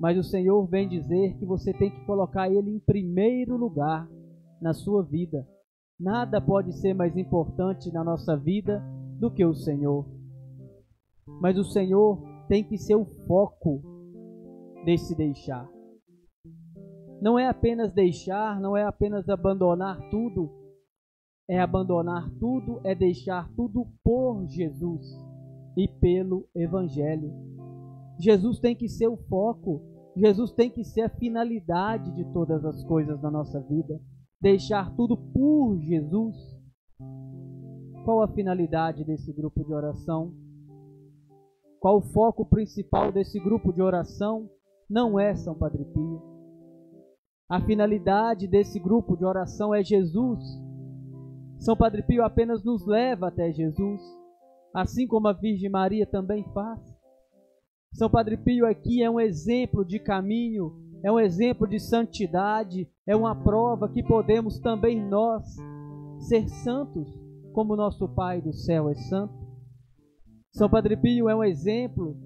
Speaker 3: Mas o Senhor vem dizer que você tem que colocar Ele em primeiro lugar na sua vida. Nada pode ser mais importante na nossa vida do que o Senhor. Mas o Senhor tem que ser o foco desse deixar. Não é apenas deixar, não é apenas abandonar tudo. É abandonar tudo, é deixar tudo por Jesus e pelo Evangelho. Jesus tem que ser o foco. Jesus tem que ser a finalidade de todas as coisas na nossa vida. Deixar tudo por Jesus. Qual a finalidade desse grupo de oração? Qual o foco principal desse grupo de oração? Não é São Padre Pio. A finalidade desse grupo de oração é Jesus. São Padre Pio apenas nos leva até Jesus, assim como a Virgem Maria também faz. São Padre Pio aqui é um exemplo de caminho, é um exemplo de santidade, é uma prova que podemos também nós ser santos, como nosso Pai do céu é santo. São Padre Pio é um exemplo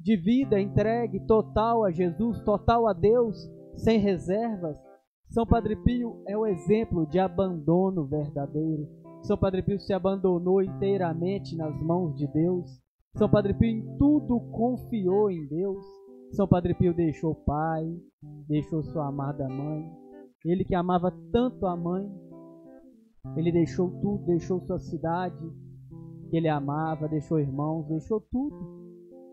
Speaker 3: de vida entregue total a Jesus, total a Deus, sem reservas. São Padre Pio é o exemplo de abandono verdadeiro. São Padre Pio se abandonou inteiramente nas mãos de Deus. São Padre Pio em tudo confiou em Deus. São Padre Pio deixou o pai, deixou sua amada mãe. Ele que amava tanto a mãe, ele deixou tudo, deixou sua cidade que ele amava, deixou irmãos, deixou tudo.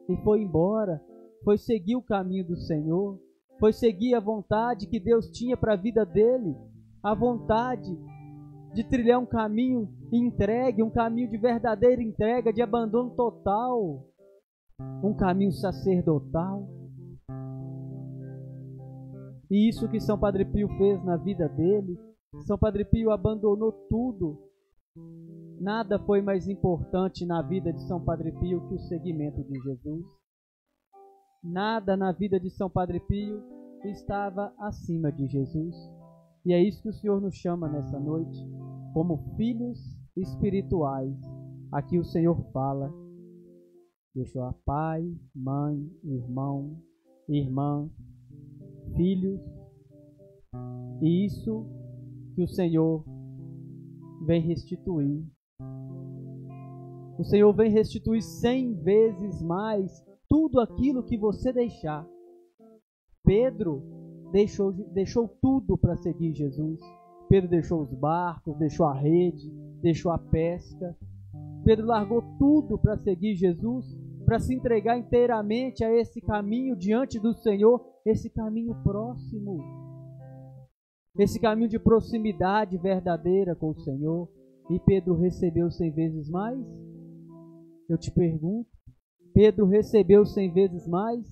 Speaker 3: E foi embora, foi seguir o caminho do Senhor, foi seguir a vontade que Deus tinha para a vida dele, a vontade de trilhar um caminho entregue, um caminho de verdadeira entrega, de abandono total, um caminho sacerdotal. E isso que São Padre Pio fez na vida dele. São Padre Pio abandonou tudo. Nada foi mais importante na vida de São Padre Pio que o seguimento de Jesus. Nada na vida de São Padre Pio estava acima de Jesus. E é isso que o Senhor nos chama nessa noite, como filhos espirituais. Aqui o Senhor fala: deixou a pai, mãe, irmão, irmã, filhos. E isso que o Senhor vem restituir. O Senhor vem restituir 100 vezes mais tudo aquilo que você deixar. Pedro deixou tudo para seguir Jesus. Pedro deixou os barcos, deixou a rede, deixou a pesca. Pedro largou tudo para seguir Jesus, para se entregar inteiramente a esse caminho diante do Senhor, esse caminho próximo, esse caminho de proximidade verdadeira com o Senhor. E Pedro recebeu 100 vezes mais? Eu te pergunto, Pedro recebeu 100 vezes mais?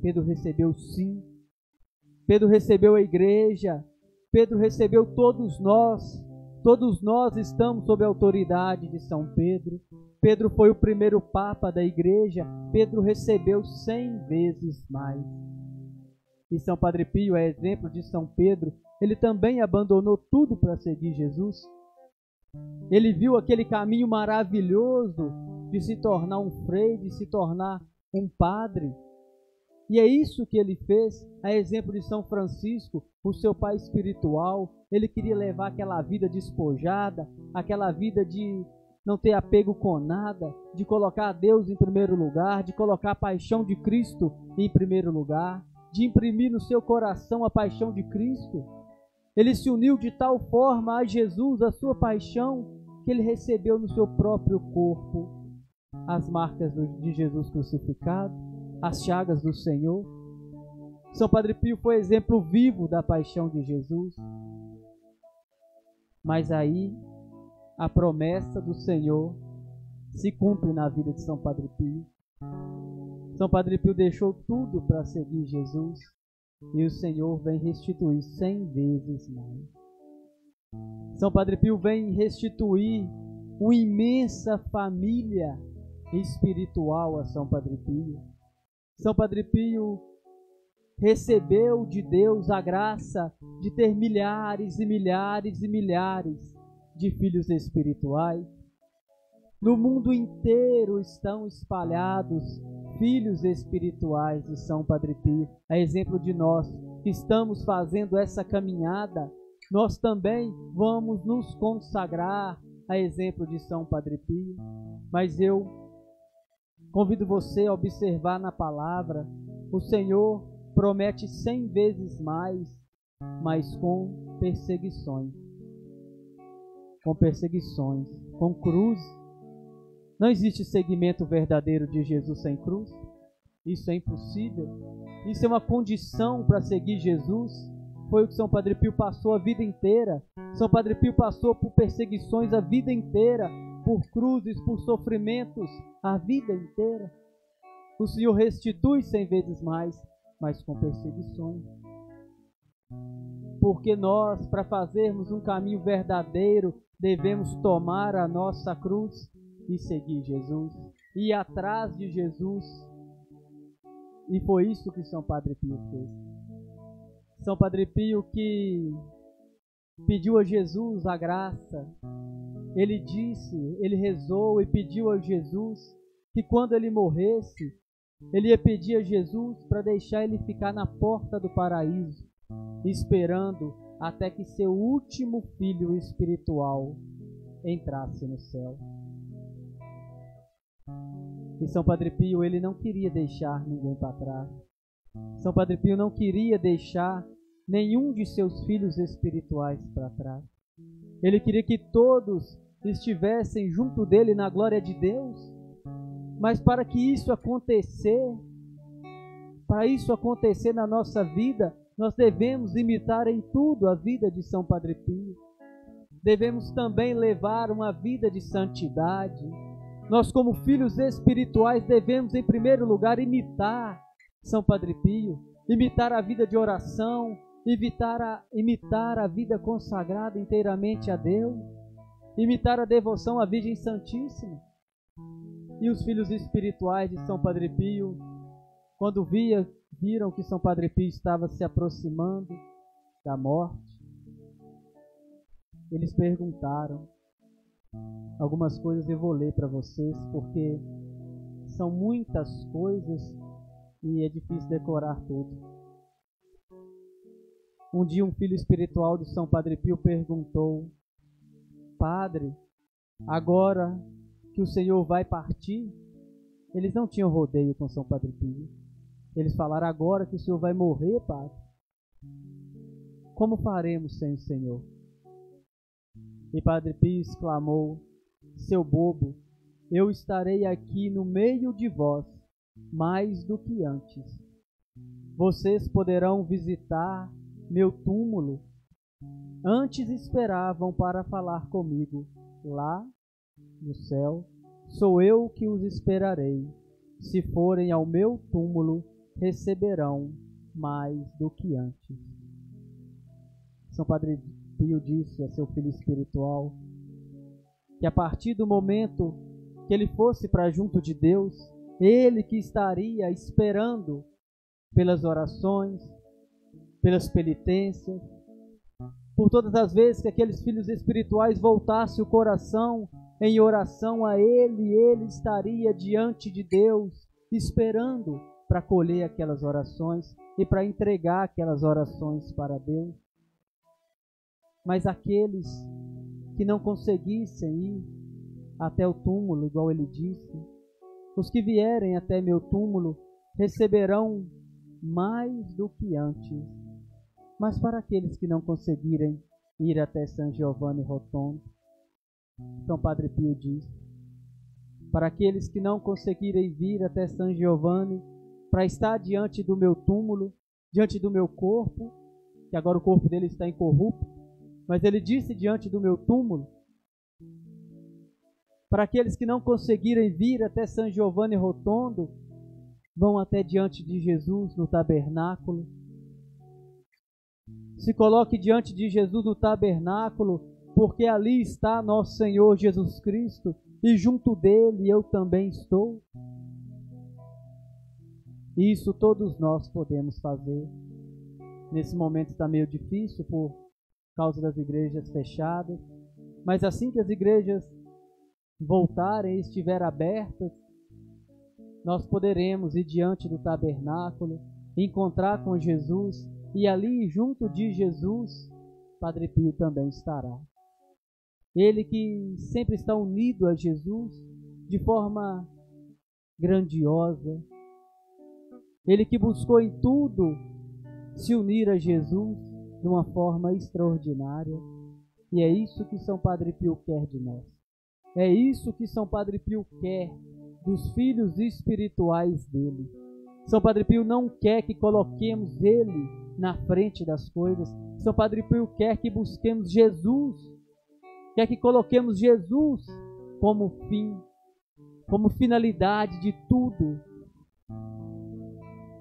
Speaker 3: Pedro recebeu sim. Pedro recebeu a igreja. Pedro recebeu todos nós. Todos nós estamos sob a autoridade de São Pedro. Pedro foi o primeiro Papa da igreja. Pedro recebeu 100 vezes mais. E São Padre Pio é exemplo de São Pedro. Ele também abandonou tudo para seguir Jesus. Ele viu aquele caminho maravilhoso de se tornar um frei, de se tornar um padre. E é isso que ele fez, a exemplo de São Francisco, o seu pai espiritual, ele queria levar aquela vida despojada, aquela vida de não ter apego com nada, de colocar Deus em primeiro lugar, de colocar a paixão de Cristo em primeiro lugar, de imprimir no seu coração a paixão de Cristo. Ele se uniu de tal forma a Jesus, a sua paixão, que ele recebeu no seu próprio corpo as marcas de Jesus crucificado, as chagas do Senhor. São Padre Pio foi exemplo vivo da paixão de Jesus. Mas aí a promessa do Senhor se cumpre na vida de São Padre Pio. São Padre Pio deixou tudo para seguir Jesus e o Senhor vem restituir 100 vezes mais. São Padre Pio vem restituir uma imensa família espiritual a São Padre Pio. São Padre Pio recebeu de Deus a graça de ter milhares e milhares e milhares de filhos espirituais. No mundo inteiro estão espalhados filhos espirituais de São Padre Pio. A exemplo de nós que estamos fazendo essa caminhada, nós também vamos nos consagrar a exemplo de São Padre Pio. Mas eu convido você a observar na palavra, o Senhor promete 100 vezes mais, mas com perseguições. Com perseguições, com cruz. Não existe seguimento verdadeiro de Jesus sem cruz. Isso é impossível. Isso é uma condição para seguir Jesus. Foi o que São Padre Pio passou a vida inteira. São Padre Pio passou por perseguições a vida inteira, por cruzes, por sofrimentos a vida inteira. O Senhor restitui 100 vezes mais, mas com perseguições. Porque nós, para fazermos um caminho verdadeiro, devemos tomar a nossa cruz e seguir Jesus, ir atrás de Jesus. E foi isso que São Padre Pio fez. São Padre Pio que pediu a Jesus a graça. Ele disse, ele rezou e pediu a Jesus que quando ele morresse, ele ia pedir a Jesus para deixar ele ficar na porta do paraíso, esperando até que seu último filho espiritual entrasse no céu. E São Padre Pio, ele não queria deixar ninguém para trás. São Padre Pio não queria deixar nenhum de seus filhos espirituais para trás. Ele queria que todos estivessem junto dele na glória de Deus. Mas para isso acontecer na nossa vida, nós devemos imitar em tudo a vida de São Padre Pio. Devemos também levar uma vida de santidade. Nós, como filhos espirituais, devemos, em primeiro lugar, imitar São Padre Pio, imitar a vida de oração, imitar a vida consagrada inteiramente a Deus, imitar a devoção à Virgem Santíssima. E os filhos espirituais de São Padre Pio, quando viram que São Padre Pio estava se aproximando da morte, eles perguntaram. Algumas coisas eu vou ler para vocês, porque são muitas coisas e é difícil decorar tudo. Um dia um filho espiritual de São Padre Pio perguntou: Padre, agora que o Senhor vai partir? Eles não tinham rodeio com São Padre Pio. Eles falaram: agora que o Senhor vai morrer, Padre, como faremos sem o Senhor? E Padre Pio exclamou: seu bobo, eu estarei aqui no meio de vós, mais do que antes. Vocês poderão visitar meu túmulo. Antes esperavam para falar comigo. Lá no céu, sou eu que os esperarei. Se forem ao meu túmulo, receberão mais do que antes. São Padre Pio disse a seu filho espiritual que a partir do momento que ele fosse para junto de Deus, ele que estaria esperando pelas orações, pelas penitências, por todas as vezes que aqueles filhos espirituais voltassem o coração em oração a ele estaria diante de Deus, esperando para colher aquelas orações e para entregar aquelas orações para Deus. mas aqueles que não conseguissem ir até o túmulo, igual ele disse, os que vierem até meu túmulo receberão mais do que antes. Mas para aqueles que não conseguirem ir até San Giovanni Rotondo, São Padre Pio diz, para aqueles que não conseguirem vir até San Giovanni para estar diante do meu túmulo, diante do meu corpo, que agora o corpo dele está incorrupto, mas ele disse diante do meu túmulo, para aqueles que não conseguirem vir até San Giovanni Rotondo, vão até diante de Jesus no tabernáculo. Se coloque diante de Jesus no tabernáculo, porque ali está nosso Senhor Jesus Cristo, e junto dele eu também estou. Isso todos nós podemos fazer. Nesse momento está meio difícil por causa das igrejas fechadas, mas assim que as igrejas voltarem e estiverem abertas, nós poderemos ir diante do tabernáculo, encontrar com Jesus, e ali junto de Jesus, Padre Pio também estará. Ele que sempre está unido a Jesus de forma grandiosa, ele que buscou em tudo se unir a Jesus de uma forma extraordinária, e é isso que São Padre Pio quer de nós. É isso que São Padre Pio quer dos filhos espirituais dele. São Padre Pio não quer que coloquemos ele na frente das coisas. São Padre Pio quer que busquemos Jesus, quer que coloquemos Jesus como fim, como finalidade de tudo.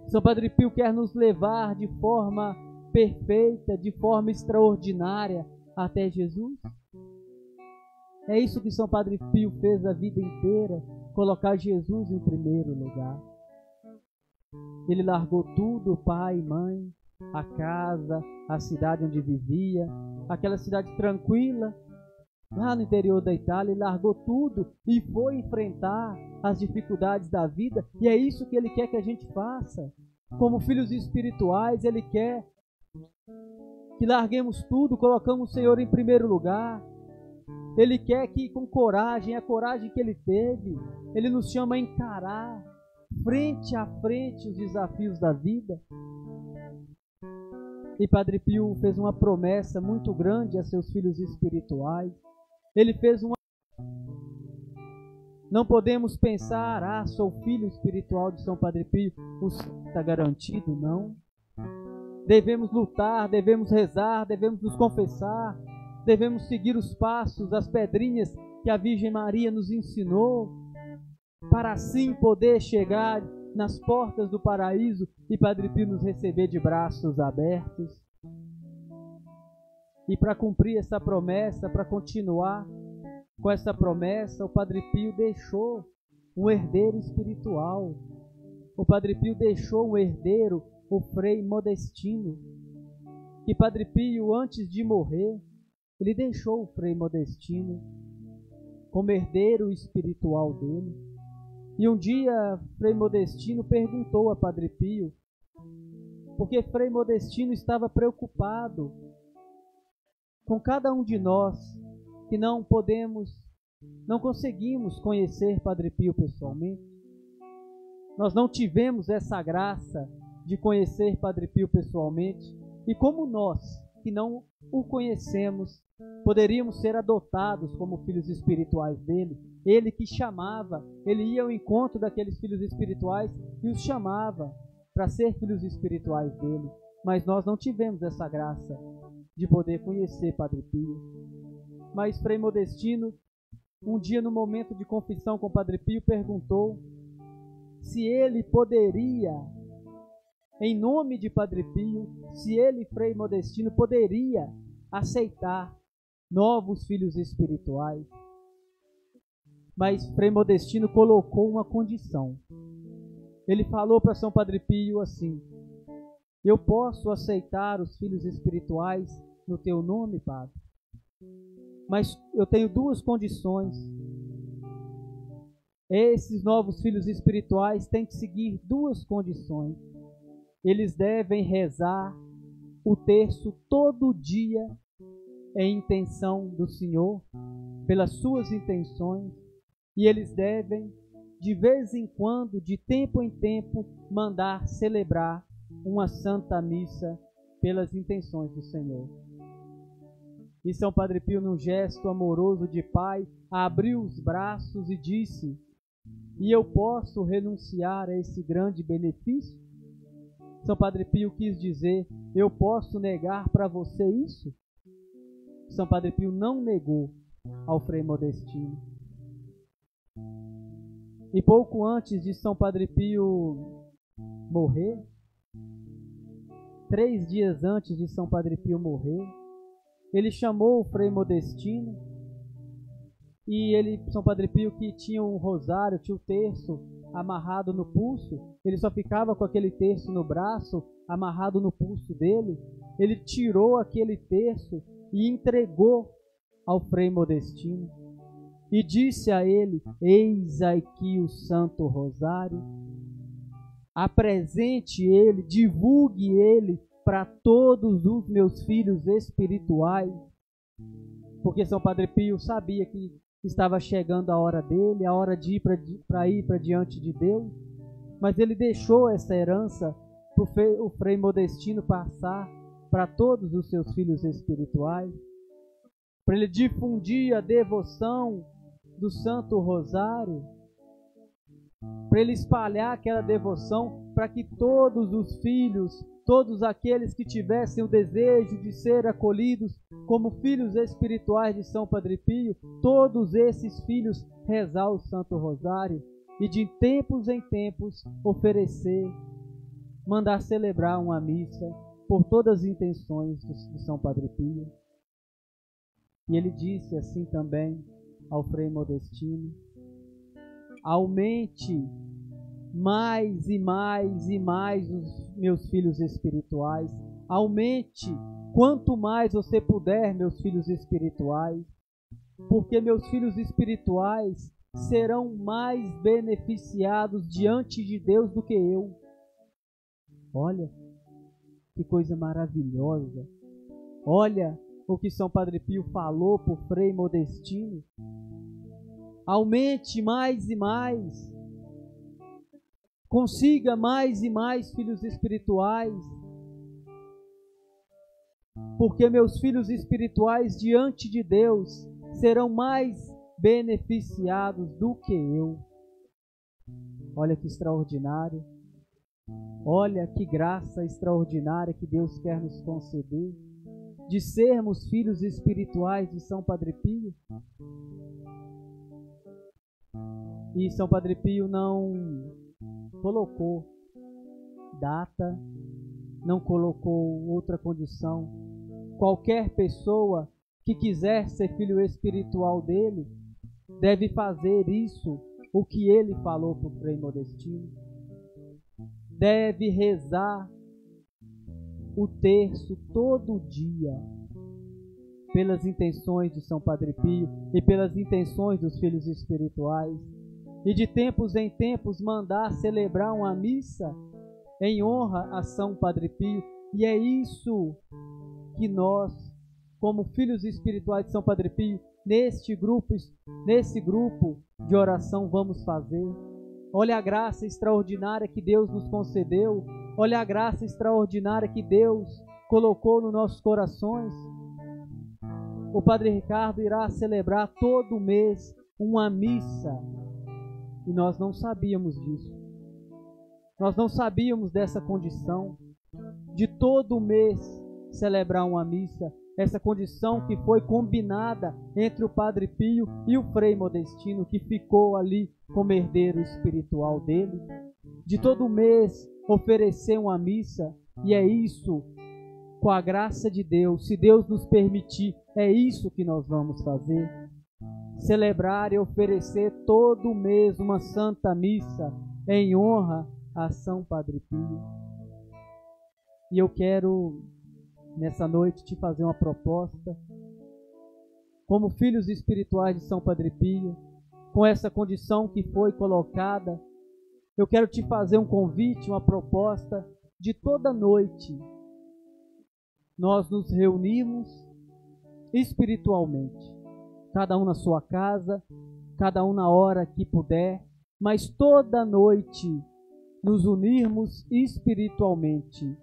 Speaker 3: São Padre Pio quer nos levar de forma perfeita, de forma extraordinária até Jesus. É isso que São Padre Pio fez a vida inteira, colocar Jesus em primeiro lugar. Ele largou tudo, pai, mãe, a casa, a cidade onde vivia, aquela cidade tranquila, lá no interior da Itália, ele largou tudo e foi enfrentar as dificuldades da vida, e é isso que ele quer que a gente faça. Como filhos espirituais, ele quer que larguemos tudo, colocamos o Senhor em primeiro lugar. Ele quer que com coragem, a coragem que ele teve, ele nos chama a encarar frente a frente os desafios da vida. E Padre Pio fez uma promessa muito grande a seus filhos espirituais. Ele fez uma... Não podemos pensar, sou filho espiritual de São Padre Pio, o céu está garantido, não. Devemos lutar, devemos rezar, devemos nos confessar, devemos seguir os passos, as pedrinhas que a Virgem Maria nos ensinou, para assim poder chegar nas portas do paraíso e Padre Pio nos receber de braços abertos. E para cumprir essa promessa, para continuar com essa promessa, o Padre Pio deixou um herdeiro espiritual. O Padre Pio deixou um herdeiro, o Frei Modestino. E Padre Pio, antes de morrer, ele deixou o Frei Modestino como herdeiro espiritual dele. E um dia, Frei Modestino perguntou a Padre Pio, porque Frei Modestino estava preocupado com cada um de nós que não conseguimos conhecer Padre Pio pessoalmente. Nós não tivemos essa graça de conhecer Padre Pio pessoalmente. E como nós, que não o conhecemos, poderíamos ser adotados como filhos espirituais dele? Ele que chamava, ele ia ao encontro daqueles filhos espirituais e os chamava para ser filhos espirituais dele. Mas nós não tivemos essa graça de poder conhecer Padre Pio. Mas Frei Modestino, um dia no momento de confissão com Padre Pio, perguntou se ele poderia, em nome de Padre Pio, se ele, Frei Modestino, poderia aceitar novos filhos espirituais. Mas Frei Modestino colocou uma condição. Ele falou para São Padre Pio assim: eu posso aceitar os filhos espirituais no teu nome, Padre, mas eu tenho duas condições. Esses novos filhos espirituais têm que seguir duas condições. Eles devem rezar o terço todo dia em intenção do Senhor, pelas suas intenções, e eles devem, de vez em quando, de tempo em tempo, mandar celebrar uma Santa Missa pelas intenções do Senhor. E São Padre Pio, num gesto amoroso de pai, abriu os braços e disse: e eu posso renunciar a esse grande benefício? São Padre Pio quis dizer: eu posso negar para você isso? São Padre Pio não negou ao Frei Modestino. E pouco antes de São Padre Pio morrer, 3 dias antes de São Padre Pio morrer, ele chamou o Frei Modestino e São Padre Pio, que tinha um rosário, tinha o terço amarrado no pulso, ele só ficava com aquele terço no braço, amarrado no pulso dele. Ele tirou aquele terço e entregou ao Frei Modestino e disse a ele: eis aqui o Santo Rosário, apresente ele, divulgue ele para todos os meus filhos espirituais, porque São Padre Pio sabia que estava chegando a hora dele, a hora de ir para diante de Deus, mas ele deixou essa herança para o Frei Modestino passar para todos os seus filhos espirituais, para ele difundir a devoção do Santo Rosário, para ele espalhar aquela devoção para que todos os filhos, todos aqueles que tivessem o desejo de ser acolhidos como filhos espirituais de São Padre Pio, todos esses filhos rezar o Santo Rosário e de tempos em tempos oferecer, mandar celebrar uma missa por todas as intenções de São Padre Pio. E ele disse assim também ao Frei Modestino: aumente mais e mais e mais os meus filhos espirituais, aumente quanto mais você puder, meus filhos espirituais, porque meus filhos espirituais serão mais beneficiados diante de Deus do que eu. Olha que coisa maravilhosa. Olha o que São Padre Pio falou por Frei Modestino. Aumente mais e mais, consiga mais e mais filhos espirituais, porque meus filhos espirituais diante de Deus serão mais beneficiados do que eu. Olha que extraordinário, olha que graça extraordinária que Deus quer nos conceder, de sermos filhos espirituais de São Padre Pio. E São Padre Pio não colocou data, não colocou outra condição. Qualquer pessoa que quiser ser filho espiritual dele deve fazer isso, o que ele falou para o Frei Modestino. Deve rezar o terço todo dia pelas intenções de São Padre Pio e pelas intenções dos filhos espirituais, e de tempos em tempos mandar celebrar uma missa em honra a São Padre Pio. E é isso que nós, como filhos espirituais de São Padre Pio, nesse grupo de oração vamos fazer. Olha a graça extraordinária que Deus nos concedeu, olha a graça extraordinária que Deus colocou nos nossos corações. O Padre Ricardo irá celebrar todo mês uma missa, e nós não sabíamos disso. Nós não sabíamos dessa condição, de todo mês celebrar uma missa, essa condição que foi combinada entre o Padre Pio e o Frei Modestino, que ficou ali como herdeiro espiritual dele, de todo mês oferecer uma missa. E é isso, com a graça de Deus, se Deus nos permitir, é isso que nós vamos fazer. Celebrar e oferecer todo mês uma Santa Missa em honra a São Padre Pio. E eu quero, nessa noite, te fazer uma proposta. Como filhos espirituais de São Padre Pio, com essa condição que foi colocada, eu quero te fazer um convite, uma proposta de toda noite nós nos reunimos espiritualmente. Cada um na sua casa, cada um na hora que puder, mas toda noite nos unirmos espiritualmente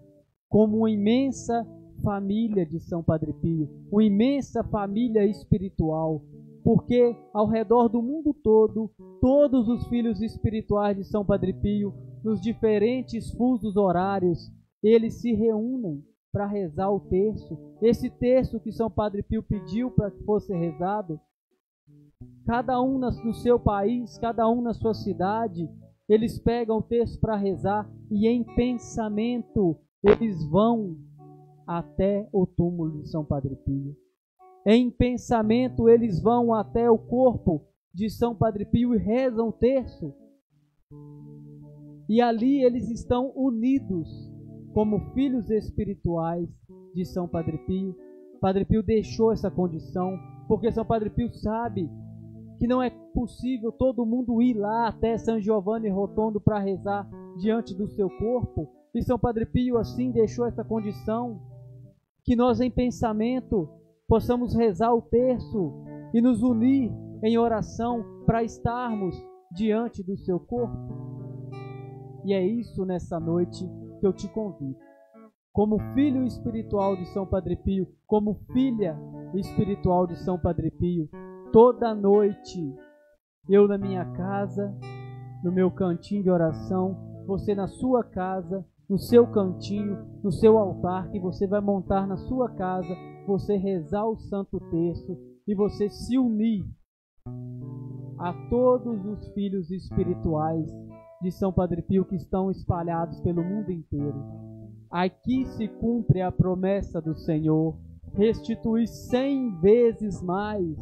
Speaker 3: como uma imensa família de São Padre Pio, uma imensa família espiritual, porque ao redor do mundo todo, todos os filhos espirituais de São Padre Pio, nos diferentes fusos horários, eles se reúnem para rezar o terço. Esse terço que São Padre Pio pediu para que fosse rezado, cada um no seu país, cada um na sua cidade, eles pegam o terço para rezar e em pensamento eles vão até o túmulo de São Padre Pio. Em pensamento eles vão até o corpo de São Padre Pio e rezam o terço. E ali eles estão unidos como filhos espirituais de São Padre Pio. Padre Pio deixou essa condição, porque São Padre Pio sabe que não é possível todo mundo ir lá até São Giovanni Rotondo para rezar diante do seu corpo. E São Padre Pio assim deixou essa condição, que nós em pensamento possamos rezar o terço e nos unir em oração para estarmos diante do seu corpo. E é isso nessa noite que eu te convido. Como filho espiritual de São Padre Pio, como filha espiritual de São Padre Pio, toda noite, eu na minha casa, no meu cantinho de oração, você na sua casa, no seu cantinho, no seu altar que você vai montar na sua casa, você rezar o Santo Terço e você se unir a todos os filhos espirituais de São Padre Pio que estão espalhados pelo mundo inteiro. Aqui se cumpre a promessa do Senhor, restituir 100 vezes mais.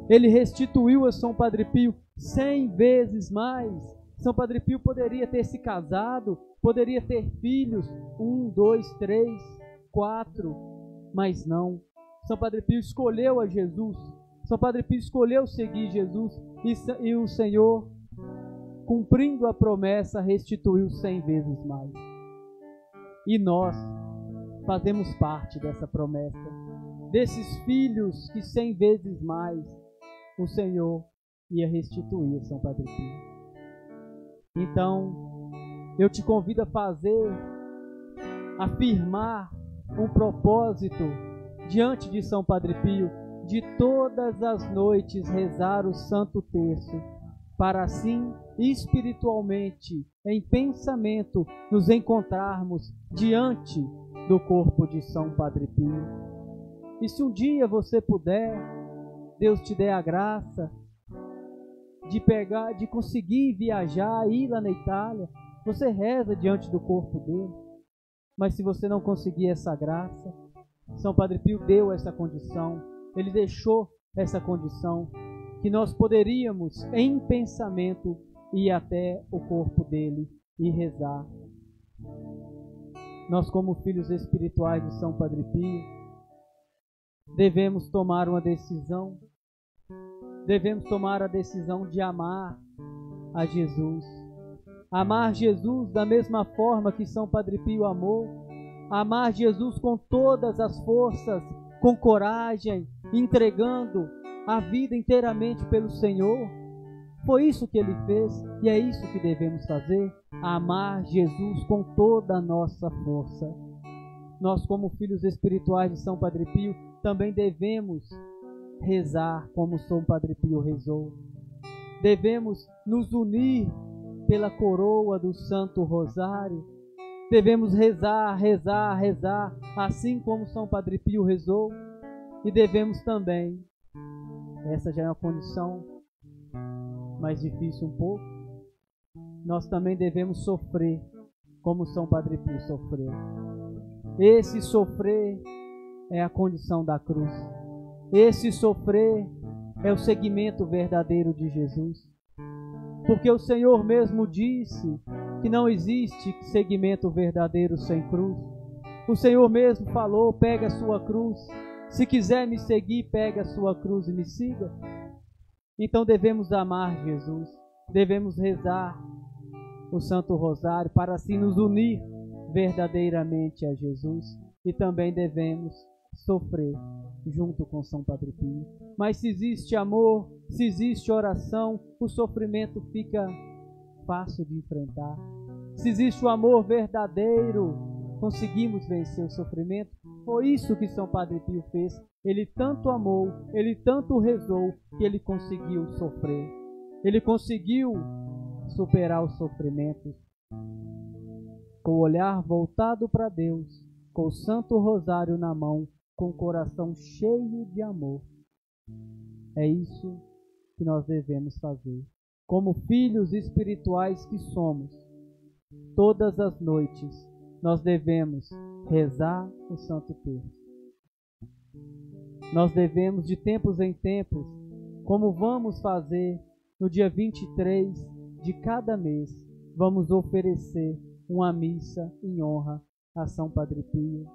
Speaker 3: Ele restituiu a São Padre Pio 100 vezes mais. São Padre Pio poderia ter se casado, poderia ter filhos, 1, 2, 3, 4, mas não. São Padre Pio escolheu a Jesus. São Padre Pio escolheu seguir Jesus e o Senhor, cumprindo a promessa, restituiu 100 vezes mais. E nós fazemos parte dessa promessa, desses filhos que 100 vezes mais o Senhor ia restituir a São Padre Pio. Então, eu te convido a afirmar um propósito diante de São Padre Pio, de todas as noites rezar o Santo Terço, para assim, espiritualmente, em pensamento, nos encontrarmos diante do corpo de São Padre Pio. E se um dia você puder, Deus te dê a graça de conseguir viajar, ir lá na Itália, você reza diante do corpo dele. Mas se você não conseguir essa graça, São Padre Pio deu essa condição, ele deixou essa condição, que nós poderíamos, em pensamento, ir até o corpo dele e rezar. Nós, como filhos espirituais de São Padre Pio, devemos tomar uma decisão. Devemos tomar a decisão de amar a Jesus. Amar Jesus da mesma forma que São Padre Pio amou. Amar Jesus com todas as forças, com coragem, entregando a vida inteiramente pelo Senhor. Foi isso que ele fez e é isso que devemos fazer. Amar Jesus com toda a nossa força. Nós, como filhos espirituais de São Padre Pio, também devemos rezar como São Padre Pio rezou. Devemos nos unir pela coroa do Santo Rosário. Devemos rezar, rezar, rezar, assim como São Padre Pio rezou. E devemos também, essa já é uma condição mais difícil um pouco, nós também devemos sofrer como São Padre Pio sofreu. Esse sofrer é a condição da cruz. Esse sofrer é o seguimento verdadeiro de Jesus. Porque o Senhor mesmo disse que não existe seguimento verdadeiro sem cruz. O Senhor mesmo falou: pega a sua cruz. Se quiser me seguir, pega a sua cruz e me siga. Então devemos amar Jesus. Devemos rezar o Santo Rosário para assim nos unir verdadeiramente a Jesus. E também devemos sofrer junto com São Padre Pio. Mas se existe amor, se existe oração, o sofrimento fica fácil de enfrentar. Se existe o amor verdadeiro, conseguimos vencer o sofrimento. Foi isso que São Padre Pio fez. Ele tanto amou, ele tanto rezou, que ele conseguiu sofrer. Ele conseguiu superar os sofrimentos. Com o olhar voltado para Deus, com o Santo Rosário na mão, com o coração cheio de amor. É isso que nós devemos fazer. Como filhos espirituais que somos, todas as noites nós devemos rezar o Santo Terço. Nós devemos, de tempos em tempos, como vamos fazer no dia 23 de cada mês, vamos oferecer uma missa em honra a São Padre Pio.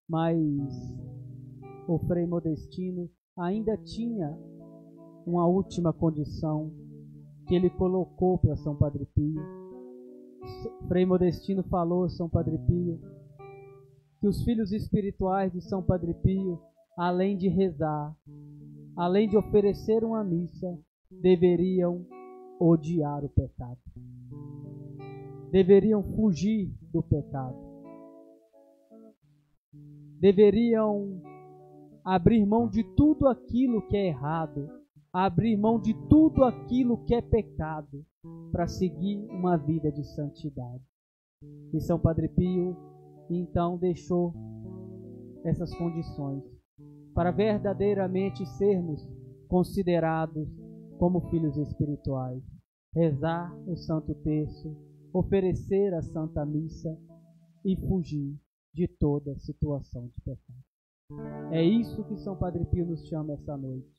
Speaker 3: Mas o Frei Modestino ainda tinha uma última condição que ele colocou para São Padre Pio. Frei Modestino falou a São Padre Pio que os filhos espirituais de São Padre Pio, além de rezar, além de oferecer uma missa, deveriam odiar o pecado. Deveriam fugir do pecado. Deveriam abrir mão de tudo aquilo que é errado, abrir mão de tudo aquilo que é pecado, para seguir uma vida de santidade. E São Padre Pio, então, deixou essas condições para verdadeiramente sermos considerados como filhos espirituais. Rezar o Santo Terço, oferecer a Santa Missa e fugir de toda situação de pecado. É isso que São Padre Pio nos chama essa noite.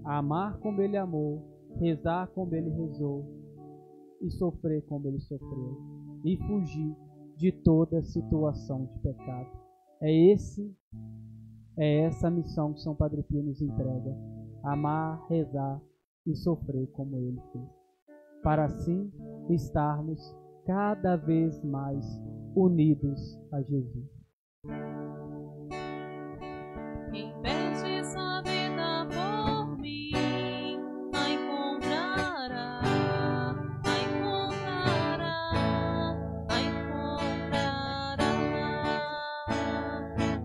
Speaker 3: A amar como ele amou, rezar como ele rezou e sofrer como ele sofreu. E fugir de toda situação de pecado. É essa missão que São Padre Pio nos entrega. Amar, rezar e sofrer como ele fez. Para assim estarmos cada vez mais unidos a Jesus.
Speaker 1: Quem perde sua vida por mim, a encontrará, a encontrará, a encontrará.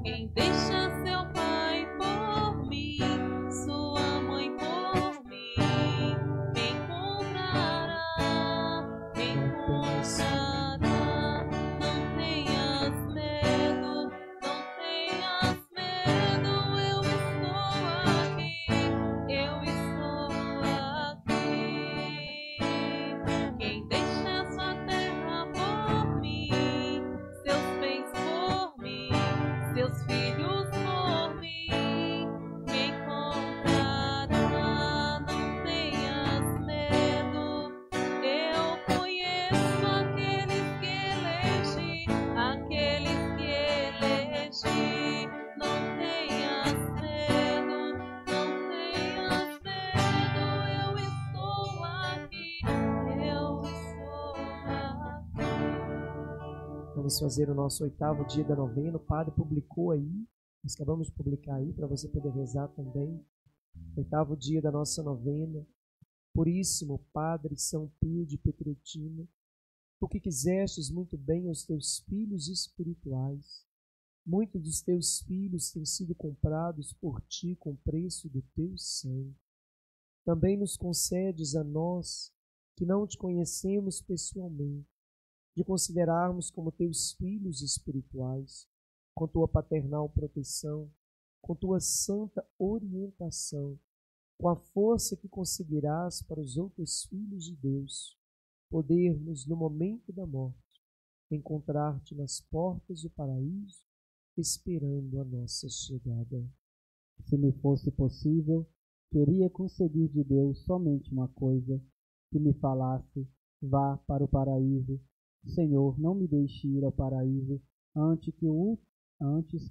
Speaker 1: Quem deixa seu pai por mim, sua mãe por mim, me encontrará, me encontrará. Não tenhas medo, não tenhas medo, eu estou aqui. Quem deixa sua terra por mim, seus bens por mim, seus filhos por mim, me encontrará. Não tenhas medo, eu conheço aqueles que elegi, aqueles que elegi. Não tenhas medo, não tenhas medo, eu estou aqui, eu estou aqui.
Speaker 2: Vamos fazer o nosso 8º dia da novena. O padre publicou aí, nós acabamos de publicar aí para você poder rezar também. 8º dia da nossa novena. Puríssimo Padre São Pio de Pietrelcina, porque quisestes muito bem aos teus filhos espirituais. Muitos dos teus filhos têm sido comprados por ti com preço do teu sangue. Também nos concedes a nós, que não te conhecemos pessoalmente, de considerarmos como teus filhos espirituais, com tua paternal proteção, com tua santa orientação, com a força que conseguirás para os outros filhos de Deus, podermos, no momento da morte, encontrar-te nas portas do paraíso, esperando a nossa chegada.
Speaker 3: Se me fosse possível, queria conseguir de Deus somente uma coisa, que me falasse: vá para o paraíso. Senhor, não me deixe ir ao paraíso antes que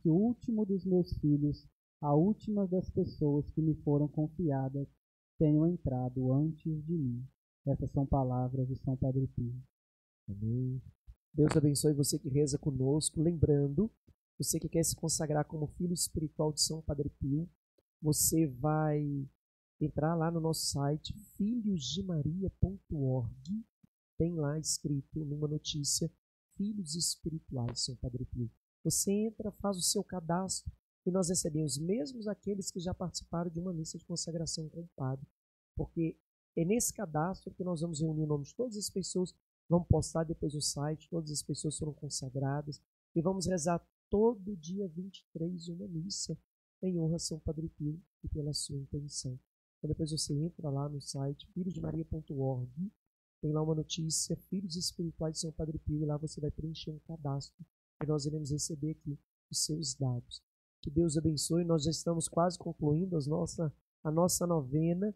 Speaker 3: o último dos meus filhos, a última das pessoas que me foram confiadas, tenham entrado antes de mim. Essas são palavras de São Padre Pio.
Speaker 2: Amém. Deus abençoe você que reza conosco, lembrando Você que quer se consagrar como filho espiritual de São Padre Pio, você vai entrar lá no nosso site filhosdemaria.org. Tem lá escrito numa notícia Filhos Espirituais São Padre Pio. Você entra, faz o seu cadastro e nós recebemos mesmo aqueles que já participaram de uma missa de consagração com o padre, porque é nesse cadastro que nós vamos reunir o nome de todas as pessoas, vamos postar depois no site, todas as pessoas foram consagradas e vamos rezar todo dia 23 uma missa em honra a São Padre Pio e pela sua intenção. Então depois você entra lá no site filhosdemaria.org, tem lá uma notícia, Filhos Espirituais de São Padre Pio, e lá você vai preencher um cadastro e nós iremos receber aqui os seus dados. Que Deus abençoe, nós já estamos quase concluindo a nossa novena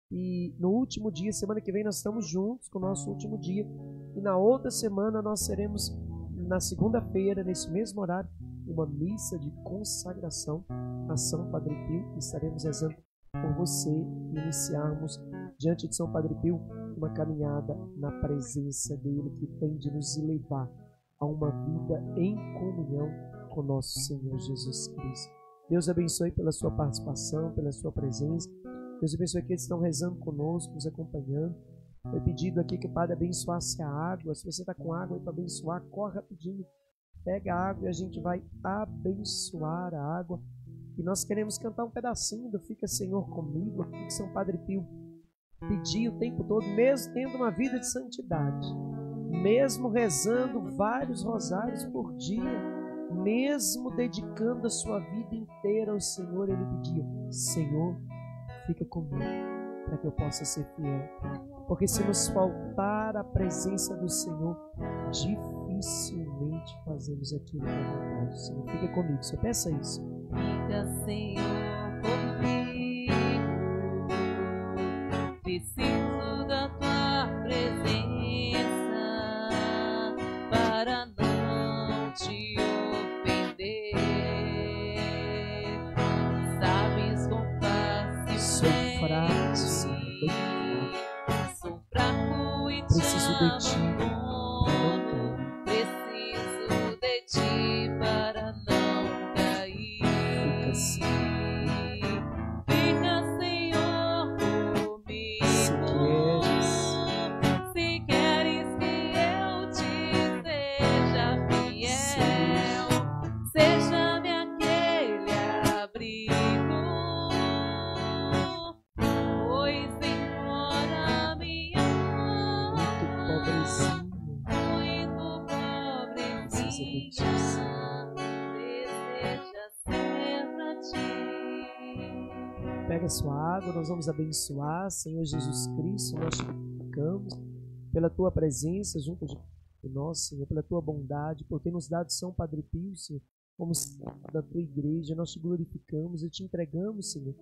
Speaker 2: e no último dia, semana que vem nós estamos juntos com o nosso último dia e na outra semana nós seremos, na segunda-feira, nesse mesmo horário, uma missa de consagração a São Padre Pio e estaremos rezando por você e iniciarmos diante de São Padre Pio uma caminhada na presença dele que tem de nos levar a uma vida em comunhão com nosso Senhor Jesus Cristo. Deus abençoe pela sua participação, pela sua presença. Deus abençoe aqueles que estão rezando conosco, nos acompanhando. Foi pedido aqui que o Padre abençoasse a água. Se você está com água aí para abençoar, corre rapidinho. Pega a água e a gente vai abençoar a água. E nós queremos cantar um pedacinho do Fica Senhor Comigo, aqui que São Padre Pio pedia o tempo todo, mesmo tendo uma vida de santidade, mesmo rezando vários rosários por dia, mesmo dedicando a sua vida inteira ao Senhor, ele pedia: Senhor, fica comigo, para que eu possa ser fiel. Porque se nos faltar a presença do Senhor, dificilmente fazemos aquilo que é vontade do Senhor. Fica comigo, só peça isso.
Speaker 1: Fica, Senhor, comigo, preciso da tua presença para não te ofender. Sabes com
Speaker 2: Sou fraco,
Speaker 1: facilmente,
Speaker 2: Senhor,
Speaker 1: sou fraco e te
Speaker 2: preciso de ti.
Speaker 1: abandono. Preciso de ti para não cair. Fica, Senhor, comigo. Se queres que eu te seja fiel, seja-me aquele abrigo, pois embora minha
Speaker 2: Muito pobrezinho,
Speaker 1: muito pobrezinha, deseja ser pra ti.
Speaker 2: pega a sua água, nós vamos abençoar, Senhor Jesus Cristo, nós te glorificamos pela tua presença junto de nós, Senhor, pela tua bondade, por ter nos dado São Padre Pio, Senhor, como da tua igreja, nós te glorificamos e te entregamos, Senhor,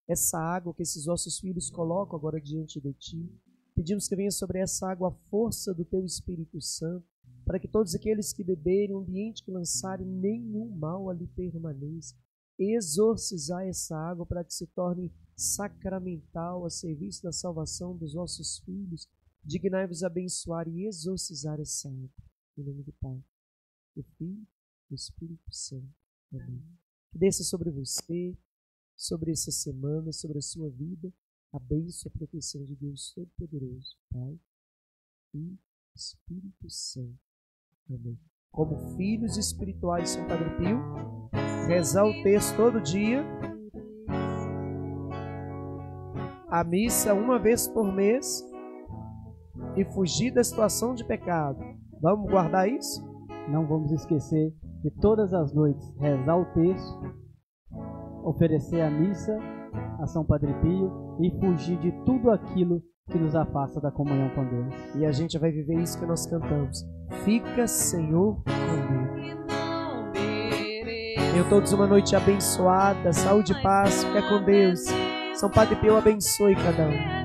Speaker 2: essa água que esses nossos filhos colocam agora diante de ti. Pedimos que venha sobre essa água a força do teu Espírito Santo, para que todos aqueles que beberem, o ambiente que lançarem, nenhum mal ali permaneça. Exorcizar essa água para que se torne sacramental a serviço da salvação dos nossos filhos. Dignai-vos abençoar e exorcizar essa água. Em nome do Pai, do Filho e do Espírito Santo. Amém. Que desça sobre você, sobre essa semana, sobre a sua vida, a bênção e a proteção de Deus Todo-Poderoso, Pai e Espírito Santo. Amém. Como filhos espirituais de São Padre Pio, rezar o texto todo dia, a missa uma vez por mês e fugir da situação de pecado. Vamos guardar isso?
Speaker 3: Não vamos esquecer de todas as noites rezar o texto, oferecer a missa a São Padre Pio e fugir de tudo aquilo que nos afasta da comunhão com Deus.
Speaker 2: E a gente vai viver isso que nós cantamos. Fica, Senhor, comigo. Tenham todos uma noite abençoada, saúde e paz, fica com Deus. São Padre Pio abençoe cada um.